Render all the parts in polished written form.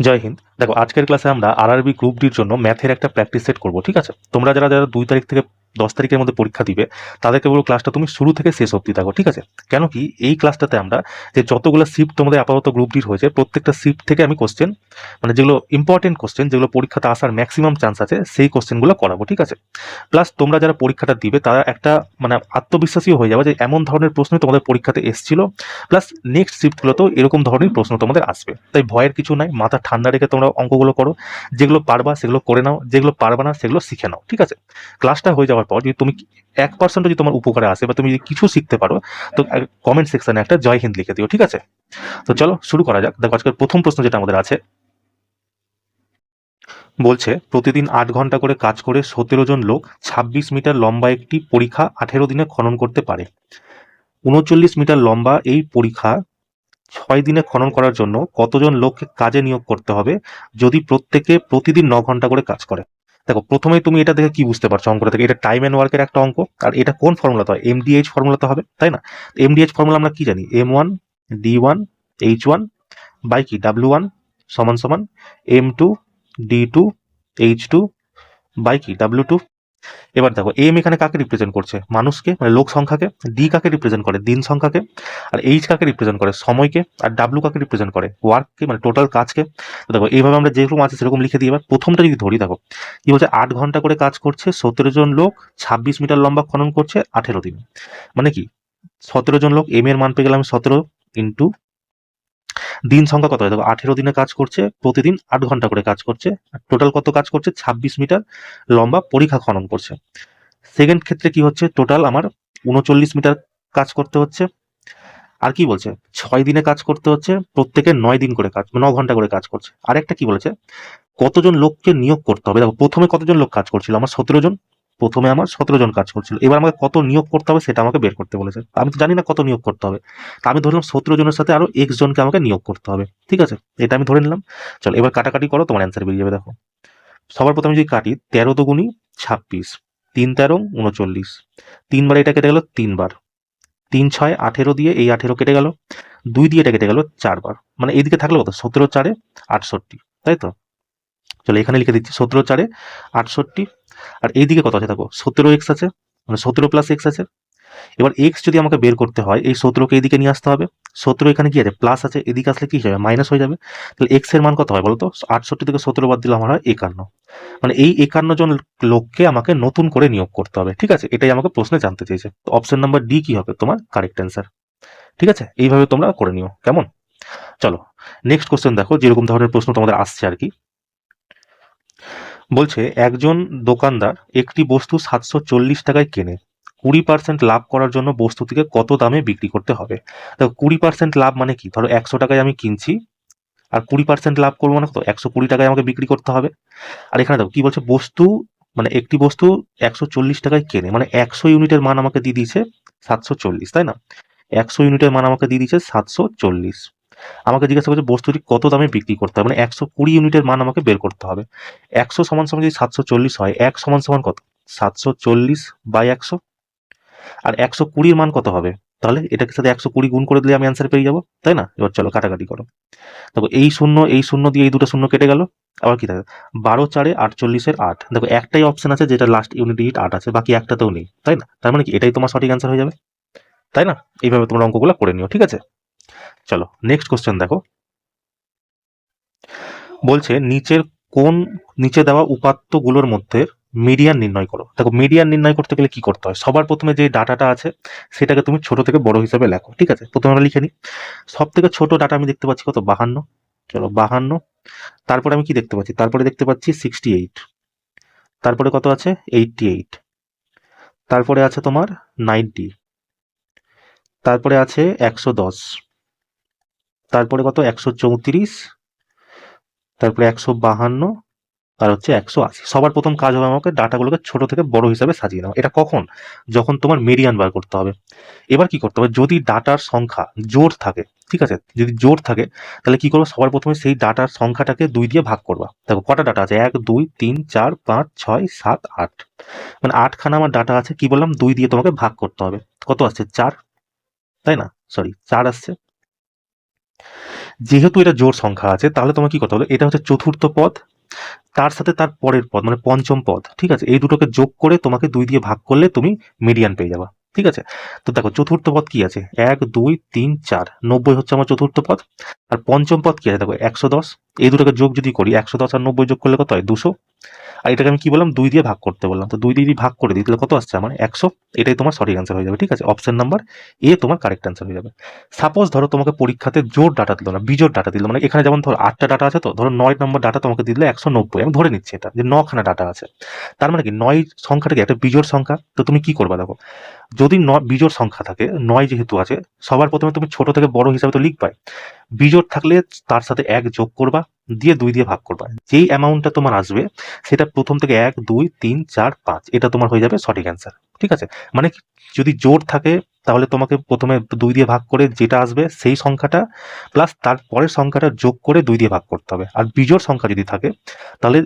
জয় হিন্দ। দেখো, আজকের ক্লাসে আমরা আরআরবি গ্রুপ ডির জন্য ম্যাথের একটা প্র্যাকটিস সেট করবো। ঠিক আছে, তোমরা যারা যারা 2 তারিখ থেকে 10 তারিখের মধ্যে পরীক্ষা দিবে তাদেরকে বলবো ক্লাসটা তুমি শুরু থেকে শেষ অবধি থাকো। ঠিক আছে, কেন কি এই ক্লাসটাতে আমরা যে যতগুলো শিফট তোমাদের আপাতত গ্রুপ ডির হয়েছে প্রত্যেকটা শিফট থেকে আমি কোশ্চেন, মানে যেগুলো ইম্পর্টেন্ট কোশ্চেন, যেগুলো পরীক্ষাতে আসার ম্যাক্সিমাম চান্স আছে, সেই কোশ্চেনগুলো করাবো। ঠিক আছে, প্লাস তোমরা যারা পরীক্ষাটা দিবে তারা একটা মানে আত্মবিশ্বাসীও হয়ে যাবে যে এমন ধরনের প্রশ্ন তোমাদের পরীক্ষাতে এসেছিল, প্লাস নেক্সট শিফটগুলোতেও এরকম ধরনের প্রশ্ন তোমাদের আসবে। তাই ভয়ের কিছু নাই, মাথা ঠান্ডা রেখে তোমরা অঙ্কগুলো করো। যেগুলো পারবা সেগুলো করে নাও, যেগুলো পারবা না সেগুলো শিখে নাও। ঠিক আছে, ক্লাসটা হয়ে যাওয়ার পর যদি তুমি 1% যদি তোমার উপকারে আসে বা তুমি যদি কিছু শিখতে পারো, তো কমেন্ট সেকশনে একটা জয় হিন্দ লিখে দিও। ঠিক আছে, তো চলো শুরু করা যাক। দেখো, আজকের প্রথম প্রশ্ন যেটা আমাদের আছে, বলছে প্রতিদিন 8 ঘন্টা করে কাজ করে 17 জন লোক 26 মিটার লম্বা একটি পরীক্ষা 18 দিনে খনন করতে পারে। 39 মিটার লম্বা এই পরীক্ষা 6 দিনে খনন করার জন্য কতজন লোককে কাজে নিয়োগ করতে হবে যদি প্রত্যেকে প্রতিদিন 9 ঘন্টা করে কাজ করে? দেখো, প্রথমে তুমি এটা দেখে কি বুঝতে পারছো অঙ্কটা থেকে? এটা টাইম অ্যান্ড ওয়ার্কের একটা অঙ্ক, আর এটা কোন ফর্মুলাতে হয়? এমডিএইচ ফর্মুলাতে হবে, তাই না? এমডিএইচ ফর্মুলা আমরা কি জানি? M1 D1 H1 বাই কি W1 সমান সমান M2 D2 H2 বাই কি W2। এবার দেখো, এম এখানে কাকে রিপ্রেজেন্ট করছে? মানুষকে, মানে লোক সংখ্যাকে। ডি কাকে রিপ্রেজেন্ট করে? দিন সংখ্যাকে। আর এইচ কাকে রিপ্রেজেন্ট করে? সময়কে। আর ডাব্লু কাকে রিপ্রেজেন্ট করে? ওয়ার্ককে, মানে টোটাল কাজকে। তো দেখো, এইভাবে আমরা যেরকম আছে সেরকম লিখে দিই। এবার প্রথমটা যদি ধরি, দেখো কি বলছে, 8 ঘন্টা করে কাজ করছে 17 জন লোক, 26 মিটার লম্বা খনন করছে 18 দিন। মানে কি, 17 জন লোক, এম এর মান পেয়ে গেলাম 17 ইন্টু দিন সংখ্যা কত হয়? দেখো, 18 দিনে কাজ করছে, প্রতিদিন 8 ঘন্টা করে কাজ করছে, টোটাল কত কাজ করছে? 26 মিটার লম্বা পরীক্ষা খনন করছে। সেকেন্ড ক্ষেত্রে কি হচ্ছে, টোটাল আমার 39 মিটার কাজ করতে হচ্ছে। আর কি বলছে, 6 দিনে কাজ করতে হচ্ছে, প্রত্যেকে 9 দিন করে কাজ, 9 ঘন্টা করে কাজ করছে। আরেকটা কি বলেছে, কতজন লোককে নিয়োগ করতে হবে? দেখো, প্রথমে কতজন লোক কাজ করছিল? আমার 17 জন। প্রথমে আমার 17 জন কাজ করছিল, এবার আমাকে কত নিয়োগ করতে হবে সেটা আমাকে বের করতে বলেছে। আমি তো জানি না কত নিয়োগ করতে হবে, তা আমি ধরলাম 17 জনের সাথে আরো x জনকে আমাকে নিয়োগ করতে হবে। ঠিক আছে, এটা আমি ধরে নিলাম। চলো এবার কাটাকাটি করো, তোমার অ্যান্সার বেরিয়ে যাবে। দেখো, সবার প্রথমে যদি কাটি, 13 দুগুণী 26, 3 তেরো 39, 3 বার এটা কেটে গেল 3 বার, 3 6 18 দিয়ে এই 18 কেটে গেল, 2 দিয়ে এটা কেটে গেল 4 বার, মানে এইদিকে থাকলো কত? 17 4 68, তাই তো? চলো এখানে লিখে দিচ্ছি 17 4 68। আর এইদিকে কত আছে? দেখো 17x আছে, মানে 17 প্লাস এক্স আছে। এবার এক্স যদি আমাকে বের করতে হয়, এই 17কে এদিকে নিয়ে আসতে হবে। 17 এখানে কি আছে? প্লাস আছে, এদিকে আসলে কি যাবে? মাইনাস হয়ে যাবে। তাহলে এক্স এর মান কত হয় বলতো? 68 থেকে 17 বাদ দিলে আমার হয় 51। মানে এই 51 জন লোককে আমাকে নতুন করে নিয়োগ করতে হবে। ঠিক আছে, এটাই আমাকে প্রশ্নে জানতে চেয়েছে। তো অপশন নাম্বার ডি কি হবে তোমার কারেক্ট অ্যান্সার। ঠিক আছে, এইভাবে তোমরা করে নিও, কেমন? চলো নেক্সট কোশ্চেন দেখো, যেরকম ধরনের প্রশ্ন তোমাদের আসছে আর কি। বলছে একজন দোকানদার একটি বস্তু 740 টাকায় কেনে, 20% লাভ করার জন্য বস্তুটিকে কত দামে বিক্রি করতে হবে? দেখো, 20% লাভ মানে কি? ধরো 100 টাকায় আমি কিনছি, আর 20% লাভ করবো, মানে কত? 120 টাকায় আমাকে বিক্রি করতে হবে। আর এখানে দেখো কি বলছে, বস্তু, মানে একটি বস্তু 140 টাকায় কেনে, মানে 100 ইউনিটের মান আমাকে দিয়ে দিয়েছে 740, তাই না? 100 ইউনিটের মান আমাকে দিয়ে দিয়েছে 740। আমাকে জিজ্ঞাসা করছে বস্তুটি কত দামে বিক্রি করতে হবে, মানে 120 ইউনিটের মান আমাকে বের করতে হবে। 100 সমান সমান যদি 740 হয়, 1 সমান সমান কত? 740 বাই 100। আর 120-র মান কত হবে? তাহলে এটাকে সাথে 120 গুণ করে দিলে আমি অ্যান্সার পেয়ে যাবো, তাই না? এবার চলো কাটাকাটি করো। দেখো, এই শূন্য দিয়ে এই দুটো শূন্য কেটে গেল। আবার কি থাকে? 12 4 48-এর 8। দেখো, একটাই অপশন আছে যেটা লাস্ট ইউনিট ডিজিট 8 আছে, বাকি একটাতেও নেই, তাই না? তার মানে কি এটাই তোমার সঠিক অ্যান্সার হয়ে যাবে, তাই না? এইভাবে তোমরা অঙ্কগুলো করে নিও। ঠিক আছে, চলো নেক্সট কোশ্চেন দেখো। বলছে নিচে দেওয়া উপাত্তগুলোর মধ্যে মিডিয়ান নির্ণয় করো। দেখো, মিডিয়ান নির্ণয় করতে গেলে কি করতে হয়? সবার প্রথমে যে ডাটাটা আছে সেটাকে তুমি ছোট থেকে বড় হিসাবে লেখো। ঠিক আছে, প্রথমে আমরা লিখে নিই। সব থেকে ছোট ডাটা আমি দেখতে পাচ্ছি কত? 52। চলো 52। তারপরে আমি কি দেখতে পাচ্ছি? তারপরে দেখতে পাচ্ছি 68। তারপরে কত আছে? 88। তারপরে আছে তোমার 90। তারপরে আছে 110। তারপরে কত? 134। তারপরে 152। আর হচ্ছে 180। সবার প্রথম কাজ হবে আমাকে ডাটাগুলোকে ছোট থেকে বড় হিসাবে সাজিয়ে নেওয়া। এটা কখন? যখন তোমার মিডিয়ান বার করতে হবে। এবার কি করতে হবে, যদি ডাটার সংখ্যা জোড় থাকে, ঠিক আছে, যদি জোড় থাকে তাহলে কি করবো, সবার প্রথমে সেই ডাটার সংখ্যাটাকে 2 দিয়ে ভাগ করবা। দেখো কটা ডাটা আছে? 1 2 3 4 5 6 7 8, মানে 8খানা আমার ডাটা আছে। কি বললাম? 2 দিয়ে তোমাকে ভাগ করতে হবে। কত আসছে? 4, তাই না? সরি, 4 আসছে। যেহেতু এটা জোড় সংখ্যা আছে তাহলে তোমাকে কি করতে হবে, এটা হচ্ছে চতুর্থ পদ, তার সাথে তার পরের পদ মানে পঞ্চম পদ, ঠিক আছে, এই দুটোকে যোগ করে তোমাকে 2 দিয়ে ভাগ করলে তুমি মিডিয়ান পেয়ে যাবা। ঠিক আছে, তো দেখো চতুর্থ পদ কি আছে, 1 2 3 4, 90 হচ্ছে আমার চতুর্থ পদ। আর পঞ্চম পদ কি আছে দেখো 110, এই দুটোকে যোগ যদি করি 110 আর 90 যোগ করলে কত হয় 200। আর এটাকে আমি কি বললাম 2 দিয়ে ভাগ করতে বললাম, তো 2 দিয়ে যদি ভাগ করে দিই তাহলে কত আসছে আমার 100। এটাই তোমার সঠিক অ্যান্সার হয়ে যাবে। ঠিক আছে, অপশন নাম্বার এ তোমার কারেক্ট অ্যান্সার হয়ে যাবে। সাপোজ ধরো তোমাকে পরীক্ষাতে জোড় ডাটা দিল না, বিজোড় ডাটা দিল, মানে এখানে যেমন ধরো 8টা ডাটা আছে, তো ধরো 9 নম্বর ডাটা তোমাকে দিলে 190, আমি ধরে নিচ্ছি এটা যে 9খানা ডাটা আছে, তার মানে কি 9 সংখ্যাটা কি একটা বিজোড় সংখ্যা। তো তুমি কি করবা দেখো, যদি বিজোড় সংখ্যা থাকে, 9 যেহেতু আছে, সবার প্রথমে তুমি ছোট থেকে বড় হিসাবে তো লিখবাই, বিজোড় থাকলে তার সাথে 1 যোগ করবা, দিয়ে 2 দিয়ে ভাগ করবা, যেই অ্যামাউন্টটা তোমার আসবে সেটা প্রথম থেকে 1 2 3 4 5, এটা তোমার হয়ে যাবে সঠিক অ্যান্সার। ঠিক আছে, মানে যদি জোড় থাকে তাহলে তোমাকে প্রথমে 2 দিয়ে ভাগ করে যেটা আসবে সেই সংখ্যাটা প্লাস তার পরের সংখ্যাটা যোগ করে 2 দিয়ে ভাগ করতে হবে। আর বিজোড় সংখ্যা যদি থাকে তাহলে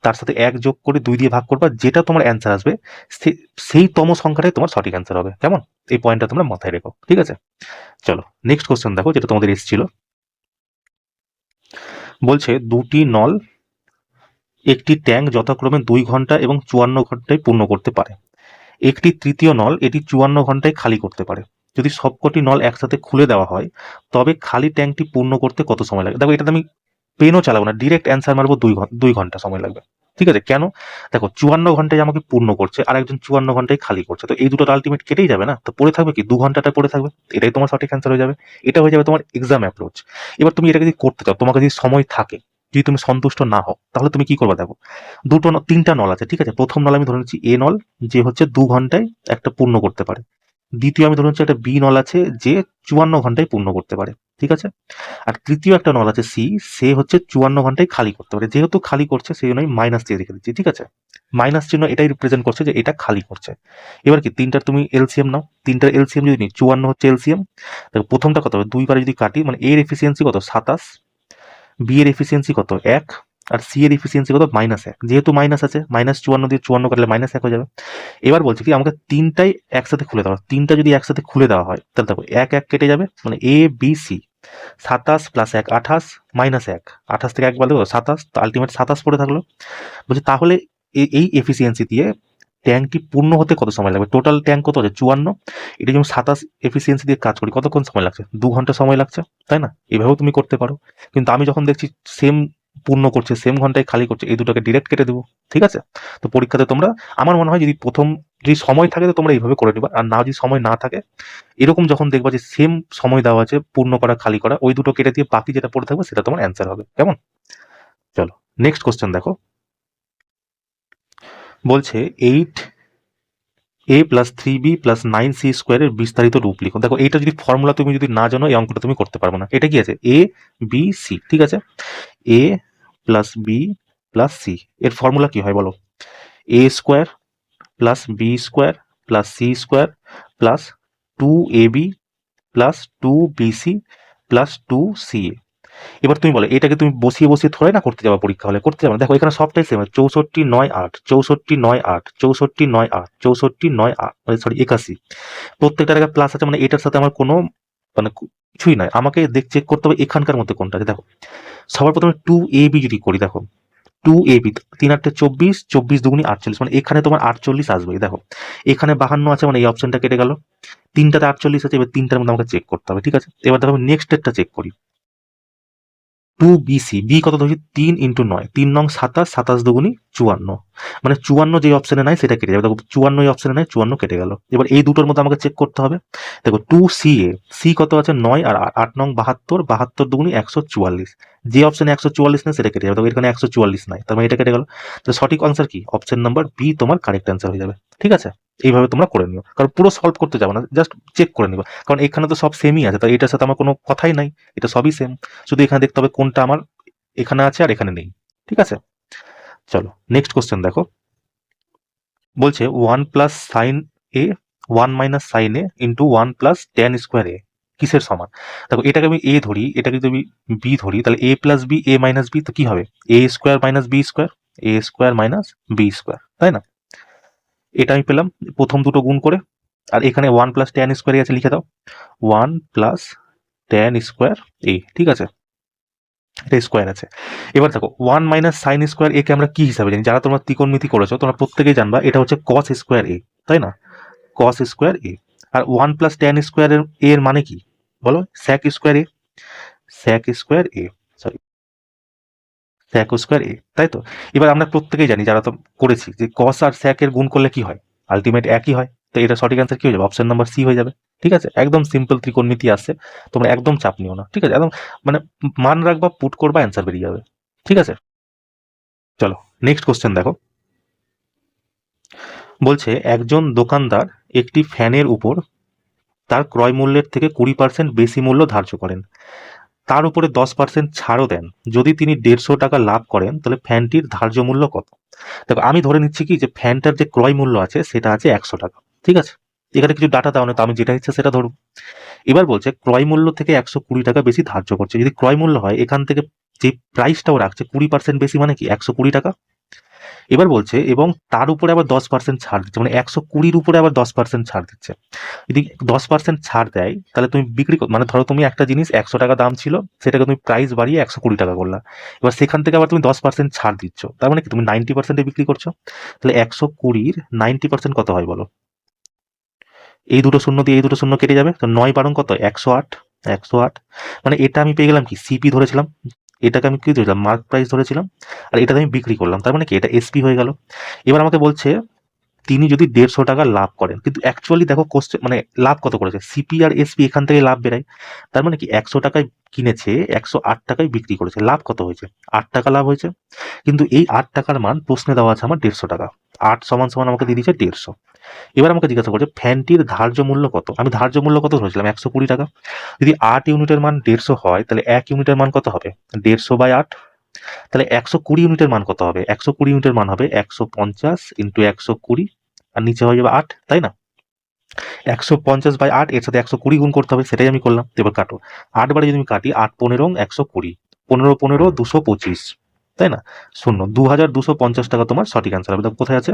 তার সাথে 1 যোগ করে 2 দিয়ে ভাগ করবা, যেটা তোমার অ্যান্সার আসবে সেই তম সংখ্যাটাই তোমার সঠিক অ্যান্সার হবে। কেমন, এই পয়েন্টটা তোমরা মাথায় রেখো। ঠিক আছে, চলো নেক্সট কোশ্চেন দেখো, যেটা তোমাদের এসেছিল। বলছে দুটি নল একটি ট্যাঙ্ক যথাক্রমে 2 ঘন্টা এবং 54 ঘন্টায় পূর্ণ করতে পারে। একটি তৃতীয় নল এটি 54 ঘন্টায় খালি করতে পারে। যদি সবকটি নল একসাথে খুলে দেওয়া হয় তবে খালি ট্যাঙ্কটি পূর্ণ করতে কত সময় লাগে? দেখো এটাতে আমি পেনও চালাবো না, ডিরেক্ট অ্যান্সার মারবো 2 ঘন্টা সময় লাগবে। ঠিক আছে, কেন? দেখো 54 ঘন্টায় আমাকে পূর্ণ করছে আর একজন 54 ঘন্টায় খালি করছে, তো এই দুটো আলটিমেট কেটেই যাবে না, তো পড়ে থাকবে কি 2 ঘন্টাটা পড়ে থাকবে। এটাই তোমার সঠিক অ্যান্সার হয়ে যাবে। এটা হয়ে যাবে তোমার এক্সাম অ্যাপ্রোচ। এবার তুমি এটাকে যদি করতে চাও, তোমাকে যদি সময় থাকে, যদি তুমি সন্তুষ্ট না হও, তাহলে তুমি কি করবে দেখো, তিনটা নল আছে। ঠিক আছে, প্রথম নল আমি ধরে নিচ্ছি এ নল, যে হচ্ছে 2 ঘন্টায় একটা পূর্ণ করতে পারে। দ্বিতীয় আমি ধরে নিচ্ছি একটা বি নল আছে, যে 54 ঘন্টায় পূর্ণ করতে পারে। ঠিক আছে, আর তৃতীয় একটা নল আছে সি, সে হচ্ছে 54 ঘন্টায় খালি করতে পারে। যেহেতু খালি করছে সেই জন্য আমি মাইনাস দিয়ে রেখে দিচ্ছি। ঠিক আছে, মাইনাস চিহ্ন এটাই রিপ্রেজেন্ট করছে যে এটা খালি করছে। এবার কি তিনটার তুমি এলসিএম নাও, তিনটার এলসিএম যদি নিই 54 হচ্ছে এলসিএম। দেখো প্রথমটা কত হবে, 2 বারে যদি কাটি, মানে এর এফিসিয়েন্সি কত 27, বি এর এফিসিয়েন্সি কত 1, আর সি এর এফিসিয়েন্সি কত -1। যেহেতু মাইনাস আছে, -54 দিয়ে 54 কাটলে -1 হয়ে যাবে। এবার বলছি কি আমাকে তিনটাই একসাথে খুলে দেওয়া, তিনটা যদি একসাথে খুলে দেওয়া হয় তাহলে দেখো 1 1 কেটে যাবে, মানে এ বি সি, 27 + 1 28, -1, 28 থেকে 1 বাদ দেবো 27, তো আলটিমেট 27 পড়ে থাকলো। বলছি তাহলে এই এফিসিয়েন্সি দিয়ে ট্যাঙ্কটি পূর্ণ হতে কত সময় লাগবে? টোটাল ট্যাঙ্ক কত আছে 54, এটা যেমন 27 এফিসিয়েন্সি দিয়ে কাজ করি, কতক্ষণ সময় লাগছে? 2 ঘন্টা সময় লাগছে, তাই না? এভাবেও তুমি করতে পারো। কিন্তু আমি যখন দেখছি সেম পূর্ণ করছে, সেম ঘন্টায় খালি করছে, এই দুটোকে ডিরেক্ট কেটে দেবো। ঠিক আছে, তো পরীক্ষাতে তোমরা, আমার মনে হয় যদি সময় থাকে তো তোমরা এইভাবে করে নিবা, আর না যদি সময় না থাকে, এরকম যখন দেখবা যে সেম সময় দেওয়া আছে পূর্ণ করা খালি করা, ওই দুটো কেটে দিয়ে বাকি যেটা পড়ে থাকবে সেটা তোমার অ্যান্সার হবে। কেমন, চলো নেক্সট কোশ্চেন দেখো। বলছে 8a+3b+9c² বিস্তারিত রূপ লিখো। দেখো এইটা যদি ফর্মুলা তুমি যদি না জানো, এই অঙ্কটা তুমি করতে পারবে না। এটা কি আছে, এ বি সি। ঠিক আছে, A plus B plus C, এর ফর্মুলা কি হয় বলো? a² plus b² plus c² plus 2ab plus 2bc plus 2ca। এবার তুমি বলো এটাকে তুমি বসিয়ে বসিয়ে থোড়াই না করতে যাবে পরীক্ষা হলে, করতে যাবে না। দেখো এখানে সবটাই সেম, 64 9 8 64 9 8 64 9 8 64 9 8, সরি 81, প্রত্যেকটার আগে প্লাস আছে, মানে এটার সাথে আমার কোনো মানে কিছুই নাই। আমাকে চেক করতে হবে এখানকার মধ্যে কোনটা আছে। দেখো সবার প্রথমে 2ab যদি করি, দেখো 2ab 3 8 24, 24 দুগুনি 48, মানে এখানে তোমার 48 আসবে। দেখো এখানে 52 আছে, মানে এই অপশনটা কেটে গেল। তিনটাতে 48 আছে, এবার তিনটার মধ্যে আমাকে চেক করতে হবে। ঠিক আছে, এবার দেখো নেক্সট ডেটটা চেক করি। 2BC, বি কত ধরছি 3 × 9, 3 নং 27, 27 দুগুনি 54, মানে 54 যে অপশনে নাই সেটা কেটে যাবে। দেখো 54 এই অপশনে নাই, 54 কেটে গেল। এবার এই দুটোর মধ্যে আমাকে চেক করতে হবে। দেখো 2CA, সি কত আছে 9 আর 8 নং 72, 72 দুগুনি 144, যে অপশনে 144 নেই সেটা কেটে যাবে। দেখো এখানে 144 নাই, তার মানে এটা কেটে গেল। তো সঠিক আনসার কি? অপশন নাম্বার বি তোমার কারেক্ট আনসার হয়ে যাবে। ঠিক আছে, এইভাবে তোমরা করে নিও, কারণ পুরো সলভ করতে যাবে না, জাস্ট চেক করে নিবা, কারণ এখানে তো সব সেমই আছে, তাই এটার সাথে আমার কোনো কথাই নাই, এটা সবই সেম। শুধু এখানে দেখতে হবে কোনটা আমার এখানে আছে আর এখানে নেই। ঠিক আছে, চলো নেক্সট কোশ্চেন দেখো। বলছে 1 + sin a 1 - sin a × 1 + tan² a কিসের সমান? দেখো এটাকে আমি এ ধরি, এটাকে যদি বি ধরি, তাহলে a + b a - b, তো কি হবে a² - b², a² - b², তাই না? এটা আমি পেলাম প্রথম দুটো গুণ করে। আর এখানে 1 + tan² a আছে, লিখে দাও 1 + tan² a। ঠিক আছে, এটা স্কোয়ার আছে। এবার দেখো 1 মাইনাস সাইন স্কোয়ার এ কে আমরা কি হিসাবে জানি? যারা তোমরা ত্রিকোণমিতি করেছো তোমরা প্রত্যেকেই জানবা এটা হচ্ছে কস স্কোয়ার এ, তাই না? কস স্কোয়ার এ। আর 1 প্লাস ট্যান স্কোয়ার এর মানে কি বলো? স্যাক স্কোয়ার এ, স্যাক স্কোয়ার এ, সরি স্যাক স্কোয়ার এ, তাই তো? এবার আমরা প্রত্যেকেই জানি যারা তো করেছি যে কস আর স্যাক এর গুণ করলে কি হয়? আলটিমেট একই হয়। তো এটা সঠিক অ্যান্সার কি হয়ে যাবে? অপশন নাম্বার সি হয়ে যাবে। ঠিক আছে, একদম সিম্পল ত্রিকোণমিতি আসছে, তোমরা একদম চাপ নিও না। ঠিক আছে, একদম মানে মান রাখবা, পুট করবা, অ্যান্সার বেরিয়ে যাবে। ঠিক আছে, চলো নেক্সট কোশ্চেন দেখো। বলছে একজন দোকানদার একটি ফ্যানের উপর তার ক্রয় মূল্যের থেকে 20% বেশি মূল্য ধার্য করেন, তার উপরে 10% ছাড়ও দেন। যদি তিনি 150 টাকা লাভ করেন তাহলে ফ্যানটির ধার্য মূল্য কত? দেখো আমি ধরে নিচ্ছি কি যে ফ্যানটার যে ক্রয় মূল্য আছে সেটা আছে 100 টাকা। ঠিক আছে, এখানে কিছু ডাটা দেওয়া নেই, তো আমি যেটা ইচ্ছে সেটা ধরবো। এবার বলছে ক্রয় মূল্য থেকে 120 টাকা বেশি ধার্য করছে। যদি ক্রয় মূল্য হয় এখান থেকে যে প্রাইসটাও রাখছে 20% বেশি, মানে কি 120 টাকা। এবার বলছে এবং তার উপরে আবার 10% ছাড় দিচ্ছে, মানে 120-র উপরে আবার 10% ছাড় দিচ্ছে। যদি 10% ছাড় দেয় তাহলে তুমি বিক্রি মানে ধরো তুমি একটা জিনিস 100 টাকা দাম ছিল, সেটাকে তুমি প্রাইস বাড়িয়ে 120 টাকা করলা। এবার সেখান থেকে আবার তুমি 10% ছাড় দিচ্ছ, তার মানে কি তুমি 90%-এ বিক্রি করছো। তাহলে 120-র 90% কত হয় বলো? এই দুটো শূন্য দিয়ে এই দুটো শূন্য কেটে যাবে, তো 9 বারং কত? 108। 108 মানে এটা আমি পেয়ে গেলাম কি? সিপি ধরেছিলাম, এটাকে আমি কি ধরেছিলাম? মার্ক প্রাইস ধরেছিলাম, আর এটাকে আমি বিক্রি করলাম, তার মানে কি এটা এসপি হয়ে গেল। এবার আমাকে বলছে তিনি যদি 150 টাকা লাভ করেন, কিন্তু অ্যাকচুয়ালি দেখো কোশ্চেন মানে লাভ কত করেছে? সিপি আর এসপি এখান থেকে লাভ বেরায়, তার মানে কি 100 টাকায় কিনেছে, 108 টাকায় বিক্রি করেছে, লাভ কত হয়েছে? 8 টাকা লাভ হয়েছে। কিন্তু এই 8 টাকার মান প্রশ্নে দেওয়া আছে আমার 150 টাকা। 8 সমান সমান আমাকে দিয়ে দিচ্ছে 150। এবার আমাকে জিজ্ঞাসা করছে ফ্যানটির ধার্য মূল্য কত? আমি ধার্য মূল্য কত ধরেছিলাম? 120 টাকা। যদি 8 ইউনিটের মান 150 হয় তাহলে 1 ইউনিটের মান কত হবে? 150/8। তাহলে 120 ইউনিটের মান কত হবে? 120 ইউনিটের মান হবে 150 ইন্টু 120, আর নিচে হয়ে যাবে 8, তাই না? 150/8 এর সাথে 120 গুণ করতে হবে, সেটাই আমি করলাম। এবার কাটো, 8 বারে যদি আমি কাটি, 8 15 120, 15 15 225, তাই না? শূন্য 2250 টাকা তোমার সঠিক অ্যান্সার হবে। দেখো কোথায় আছে?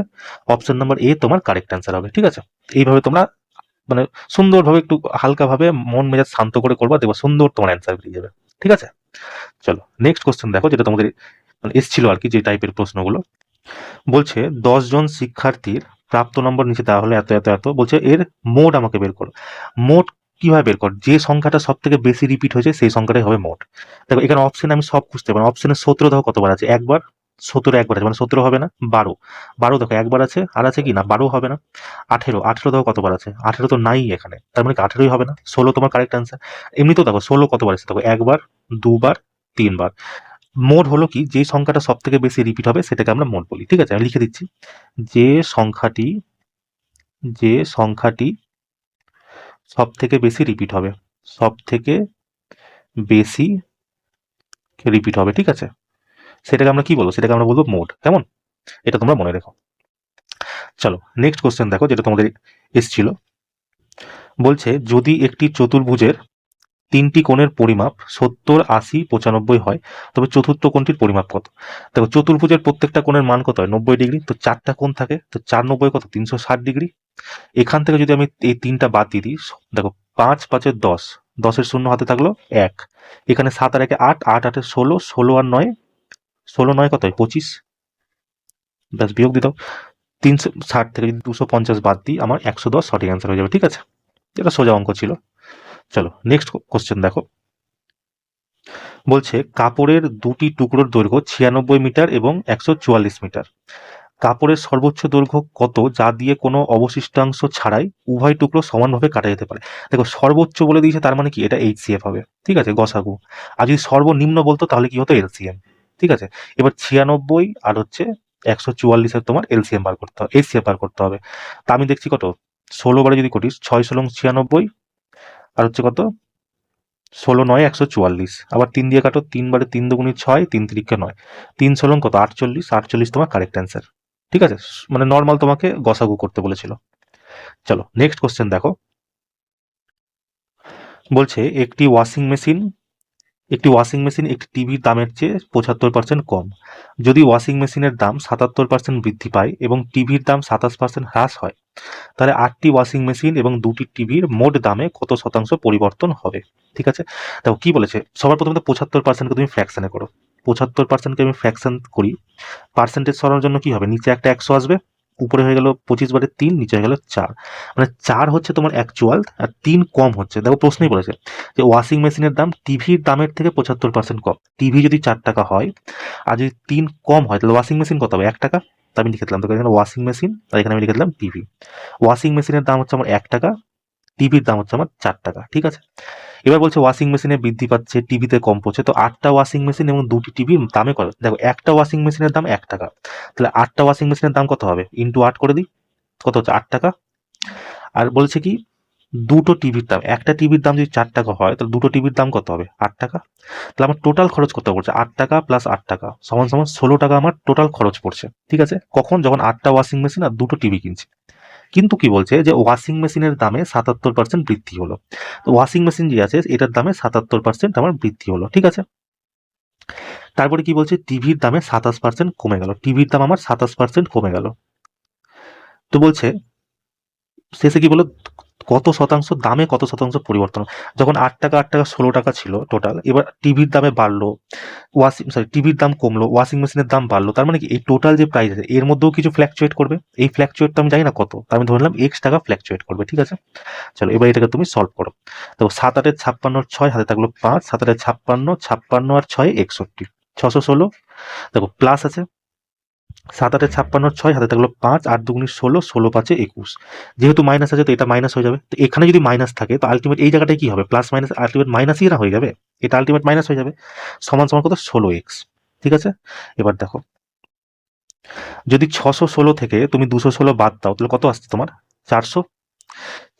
অপশন নাম্বার এ তোমার কারেক্ট অ্যান্সার হবে। ঠিক আছে, এইভাবে তোমরা মানে সুন্দরভাবে একটু হালকাভাবে মন মেজাজ শান্ত করে করবা, দেখবা সুন্দর তোমার অ্যান্সার বেরিয়ে যাবে। ঠিক আছে, চলো নেক্সট কোশ্চেন দেখো, যেটা তোমাদের মানে এসছিল আর কি, যে টাইপের প্রশ্নগুলো। বলছে 10 জন শিক্ষার্থীর প্রাপ্ত নম্বর নিচে দেওয়া হলো এত এত এত, বলছে এর মোট আমাকে বের করো। মোট কিভাবে বের কর? যে সংখ্যাটা সব থেকে বেশি রিপিট হয়েছে সেই সংখ্যাটাই হবে মোট। দেখো এখানে অপশন আমি সব খুঁজতে পারি, অপশনে 17 দেখো কতবার আছে? একবার। 17 একবার আছে মানে 17 হবে না। 12, 12 দেখো একবার আছে, আর আছে কি না? 12 হবে না। 18, 18 দেখো কতবার আছে? 18 তো নাই এখানে, তার মানে কি 18ই হবে না। 16 তোমার কারেক্ট অ্যান্সার। এমনি তো দেখো 16 কতবার আছে? দেখো একবার, দুবার, তিনবার। মোড হলো কি, যে সংখ্যাটা সব থেকে বেশি রিপিট হবে সেটাকে আমরা মোড বলি। ঠিক আছে, আমি লিখে দিচ্ছি, যে সংখ্যাটি যে সংখ্যাটি সব থেকে বেশি রিপিট হবে, সব থেকে বেশি রিপিট হবে, ঠিক আছে, সেটাকে আমরা কি বলবো? সেটাকে আমরা বলবো মোড। কেমন? এটা তোমরা মনে রেখো। চলো নেক্সট কোশ্চেন দেখো, যেটা তোমাদের এসছিল। বলছে যদি একটি চতুর্ভুজের 3টি কোণের পরিমাপ 70, 80, 95 হয় তবে চতুর্থ কোণটির পরিমাপ কত? দেখো চতুর্ভুজের প্রত্যেকটা কোণের মান কত হয়? 90 ডিগ্রি। তো 4টা কোণ থাকে, তো 4 90 কত? 360 ডিগ্রি। এখান থেকে যদি আমি এই 3টা বাদ দিয়ে দিই, দেখো 5 5 10, 10-এর শূন্য হাতে থাকলো 1, এখানে 7 আর 1 8, 8 8 16, 16 আর 9, 16 9 কত হয়? 25। ব্যাস বিয়োগ দিতে 360 থেকে যদি 250 বাদ দিই আমার 110 সঠিক অ্যান্সার হয়ে যাবে। ঠিক আছে, এটা সোজা অঙ্ক ছিল। চলো নেক্সট কোশ্চেন দেখো। বলছে কাপড়ের দুটি টুকরোর দৈর্ঘ্য 96 মিটার এবং 144 মিটার। কাপড়ের সর্বোচ্চ দৈর্ঘ্য কত যা দিয়ে কোনো অবশিষ্টাংশ ছাড়াই উভয় টুকরো সমানভাবে কাটা যেতে পারে? দেখো সর্বোচ্চ বলে দিয়েছে, তার মানে কি এটা এইচসিএফ হবে। ঠিক আছে, গসাগু। আর যদি সর্বনিম্ন বলতো তাহলে কি হতো? এলসিএম। ঠিক আছে, এবার 96 আর হচ্ছে 144-এর তোমার এলসিএম বার করতে হবে, এইচসিএফ বার করতে হবে। তা আমি দেখছি কত, 16 বারে যদি করিস 6 16 96, আর হচ্ছে কত 16 9 144, আবার 3 দিয়ে কাটো, 3 বারে 3 দুগুণী 6, 3 3 9, 3 16 কত 48, 48 তোমার কারেক্ট অ্যান্সার। ঠিক আছে, মানে নর্মাল তোমাকে গসাগু করতে বলেছিল। চলো নেক্সট কোশ্চেন দেখো। বলছে একটি ওয়াশিং মেশিন একটি ওয়াশিং মেশিন একটি টিভির দামের চেয়ে 75% কম। যদি ওয়াশিং মেশিনের দাম 77% বৃদ্ধি পায় এবং টিভির দাম 27% হ্রাস হয়, তাহলে 8টি ওয়াশিং মেশিন এবং 2টি টিভির মোট দামে কত শতাংশ পরিবর্তন হবে? ঠিক আছে, দেখো কি বলেছে। সবার প্রথমে তো 75%কে তুমি ফ্র্যাকশনে করো। 75%কে আমি ফ্র্যাকশন করি, পার্সেন্টেজ সরানোর জন্য কি হবে, নিচে একটা 100 আসবে, উপরে হয়ে গেল 25/3, নিচে হয়ে গেল 4। মানে 4 হচ্ছে তোমার অ্যাকচুয়াল আর 3 কম হচ্ছে। দেখো প্রশ্নই বলেছে যে ওয়াশিং মেশিনের দাম টিভির দামের থেকে 75% কম। টিভি যদি 4 টাকা হয় আর যদি 3 কম হয়, তাহলে ওয়াশিং মেশিন কত হবে? 1 টাকা। তা আমি লিখে দিলাম, তো এখানে ওয়াশিং মেশিন আর এখানে আমি লিখে দিলাম টিভি। ওয়াশিং মেশিনের দাম হচ্ছে আমার 1 টাকা, টিভির দাম হচ্ছে আমার 4 টাকা। ঠিক আছে, এবার বলছে ওয়াশিং মেশিনে বৃদ্ধি পাচ্ছে, টিভিতে কম পড়ছে। তো 8টা ওয়াশিং মেশিন এবং 2টি টিভির দামে কত? দেখো একটা ওয়াশিং মেশিনের দাম 1 টাকা, তাহলে 8টা ওয়াশিং মেশিনের দাম কত হবে? ইন্টু 8 করে দিই, কত হচ্ছে? 8 টাকা। আর বলছে কি, দুটো টিভির দাম, একটা টিভির দাম যদি 4 টাকা হয়, তাহলে দুটো টিভির দাম কত হবে? 8 টাকা। তাহলে আমার টোটাল খরচ কত পড়ছে? 8 টাকা প্লাস 8 টাকা সমান সমান 16 টাকা আমার টোটাল খরচ পড়ছে। ঠিক আছে, কখন? যখন 8টা ওয়াশিং মেশিন আর দুটো টিভি কিনছি। কিন্তু কি বলছে যে ওয়াশিং মেশিনের দামে 77% বৃদ্ধি হলো। তো ওয়াশিং মেশিন যে আছে এটার দামে 77% আমার বৃদ্ধি হলো। ঠিক আছে, তারপরে কি বলছে, টিভির দামে 27% কমে গেল। টিভির দাম আমার 27% কমে গেল। তো বলছে শেষে কি বলো, কত শতাংশ দামে কত শতাংশ পরিবর্তন? যখন 8 টাকা 8 টাকা 16 টাকা ছিল টোটাল, এবার টিভির দামে বাড়লো, টিভির দাম কমলো, ওয়াশিং মেশিনের দাম বাড়লো। তার মানে কি এই টোটাল যে প্রাইস আছে এর মধ্যেও কিছু ফ্ল্যাকচুয়েট করবে। এই ফ্ল্যাকচুয়েট তো আমি জানি না কত, তার আমি ধরে নিলাম এক্স টাকা ফ্ল্যাকচুয়েট করবে। ঠিক আছে, চলো এবার এটাকে তুমি সলভ করো। দেখো 7 8 56 6 হাতে থাকলো 5, 7 8 56, 56 আর 6 61, 616। দেখো প্লাস আছে, 7 8 56 6 হাতে থাকলো 5, 8 2 16, 16 5 21। যেহেতু মাইনাস আছে তো এটা মাইনাস হয়ে যাবে। তো এখানে যদি মাইনাস থাকে তো আলটিমেট এই জায়গাটায় কি হবে? প্লাস মাইনাস আলটিমেট মাইনাসই না হয়ে যাবে, এটা আলটিমেট মাইনাস হয়ে যাবে। সমান সমান কত? 16x। ঠিক আছে, এবার দেখো যদি 616 থেকে তুমি 216 বাদ দাও তাহলে কত আসছে তোমার? 400।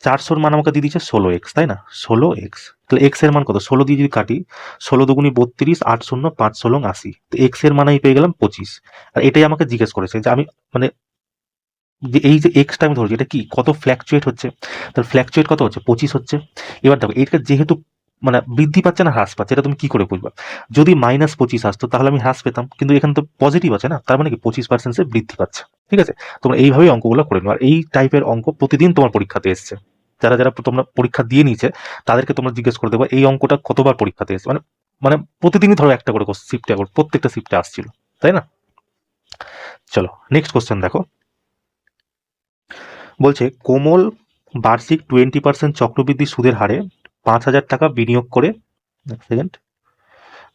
400-র মান আমাকে দিয়ে দিচ্ছে 16x, তাই না? 16x, তাহলে এক্স এর মান কত? 16 দিয়ে যদি কাটি, 16 দুগুনি 32, 8 0 5 16 80। তো এক্স এর মান আমি পেয়ে গেলাম 25। আর এটাই আমাকে জিজ্ঞেস করেছে যে আমি মানে যে এই যে এক্সটা আমি ধরছি এটা কি কত ফ্ল্যাকচুয়েট হচ্ছে, তাহলে ফ্ল্যাকচুয়েট কত হচ্ছে? 25 হচ্ছে। এবার দেখো এটা যেহেতু মানে বৃদ্ধি পাচ্ছে না হ্রাস পাচ্ছে, এটা তুমি কি করে বুঝবা? যদি -25 আসতো তাহলে আমি হ্রাস পেতাম, কিন্তু এখানে তো পজিটিভ আছে না, তার মানে কি 25% বৃদ্ধি পাচ্ছে। ঠিক আছে, তোমরা এইভাবেই অঙ্কগুলো করে নেবে। আর এই টাইপের অঙ্ক প্রতিদিন তোমার পরীক্ষাতে এসছে। যারা যারা তোমরা পরীক্ষা দিয়ে নিয়েছে তাদেরকে তোমরা জিজ্ঞেস করে দেবো এই অঙ্কটা কতবার পরীক্ষাতে এসছে। মানে মানে প্রতিদিনই ধরো একটা করে শিফটে প্রত্যেকটা শিফটে আসছিল, তাই না? চলো নেক্সট কোশ্চেন দেখো। বলছে কোমল বার্ষিক 20% চক্রবৃদ্ধি সুদের হারে 5,000 টাকা বিনিয়োগ করে, এক সেকেন্ড,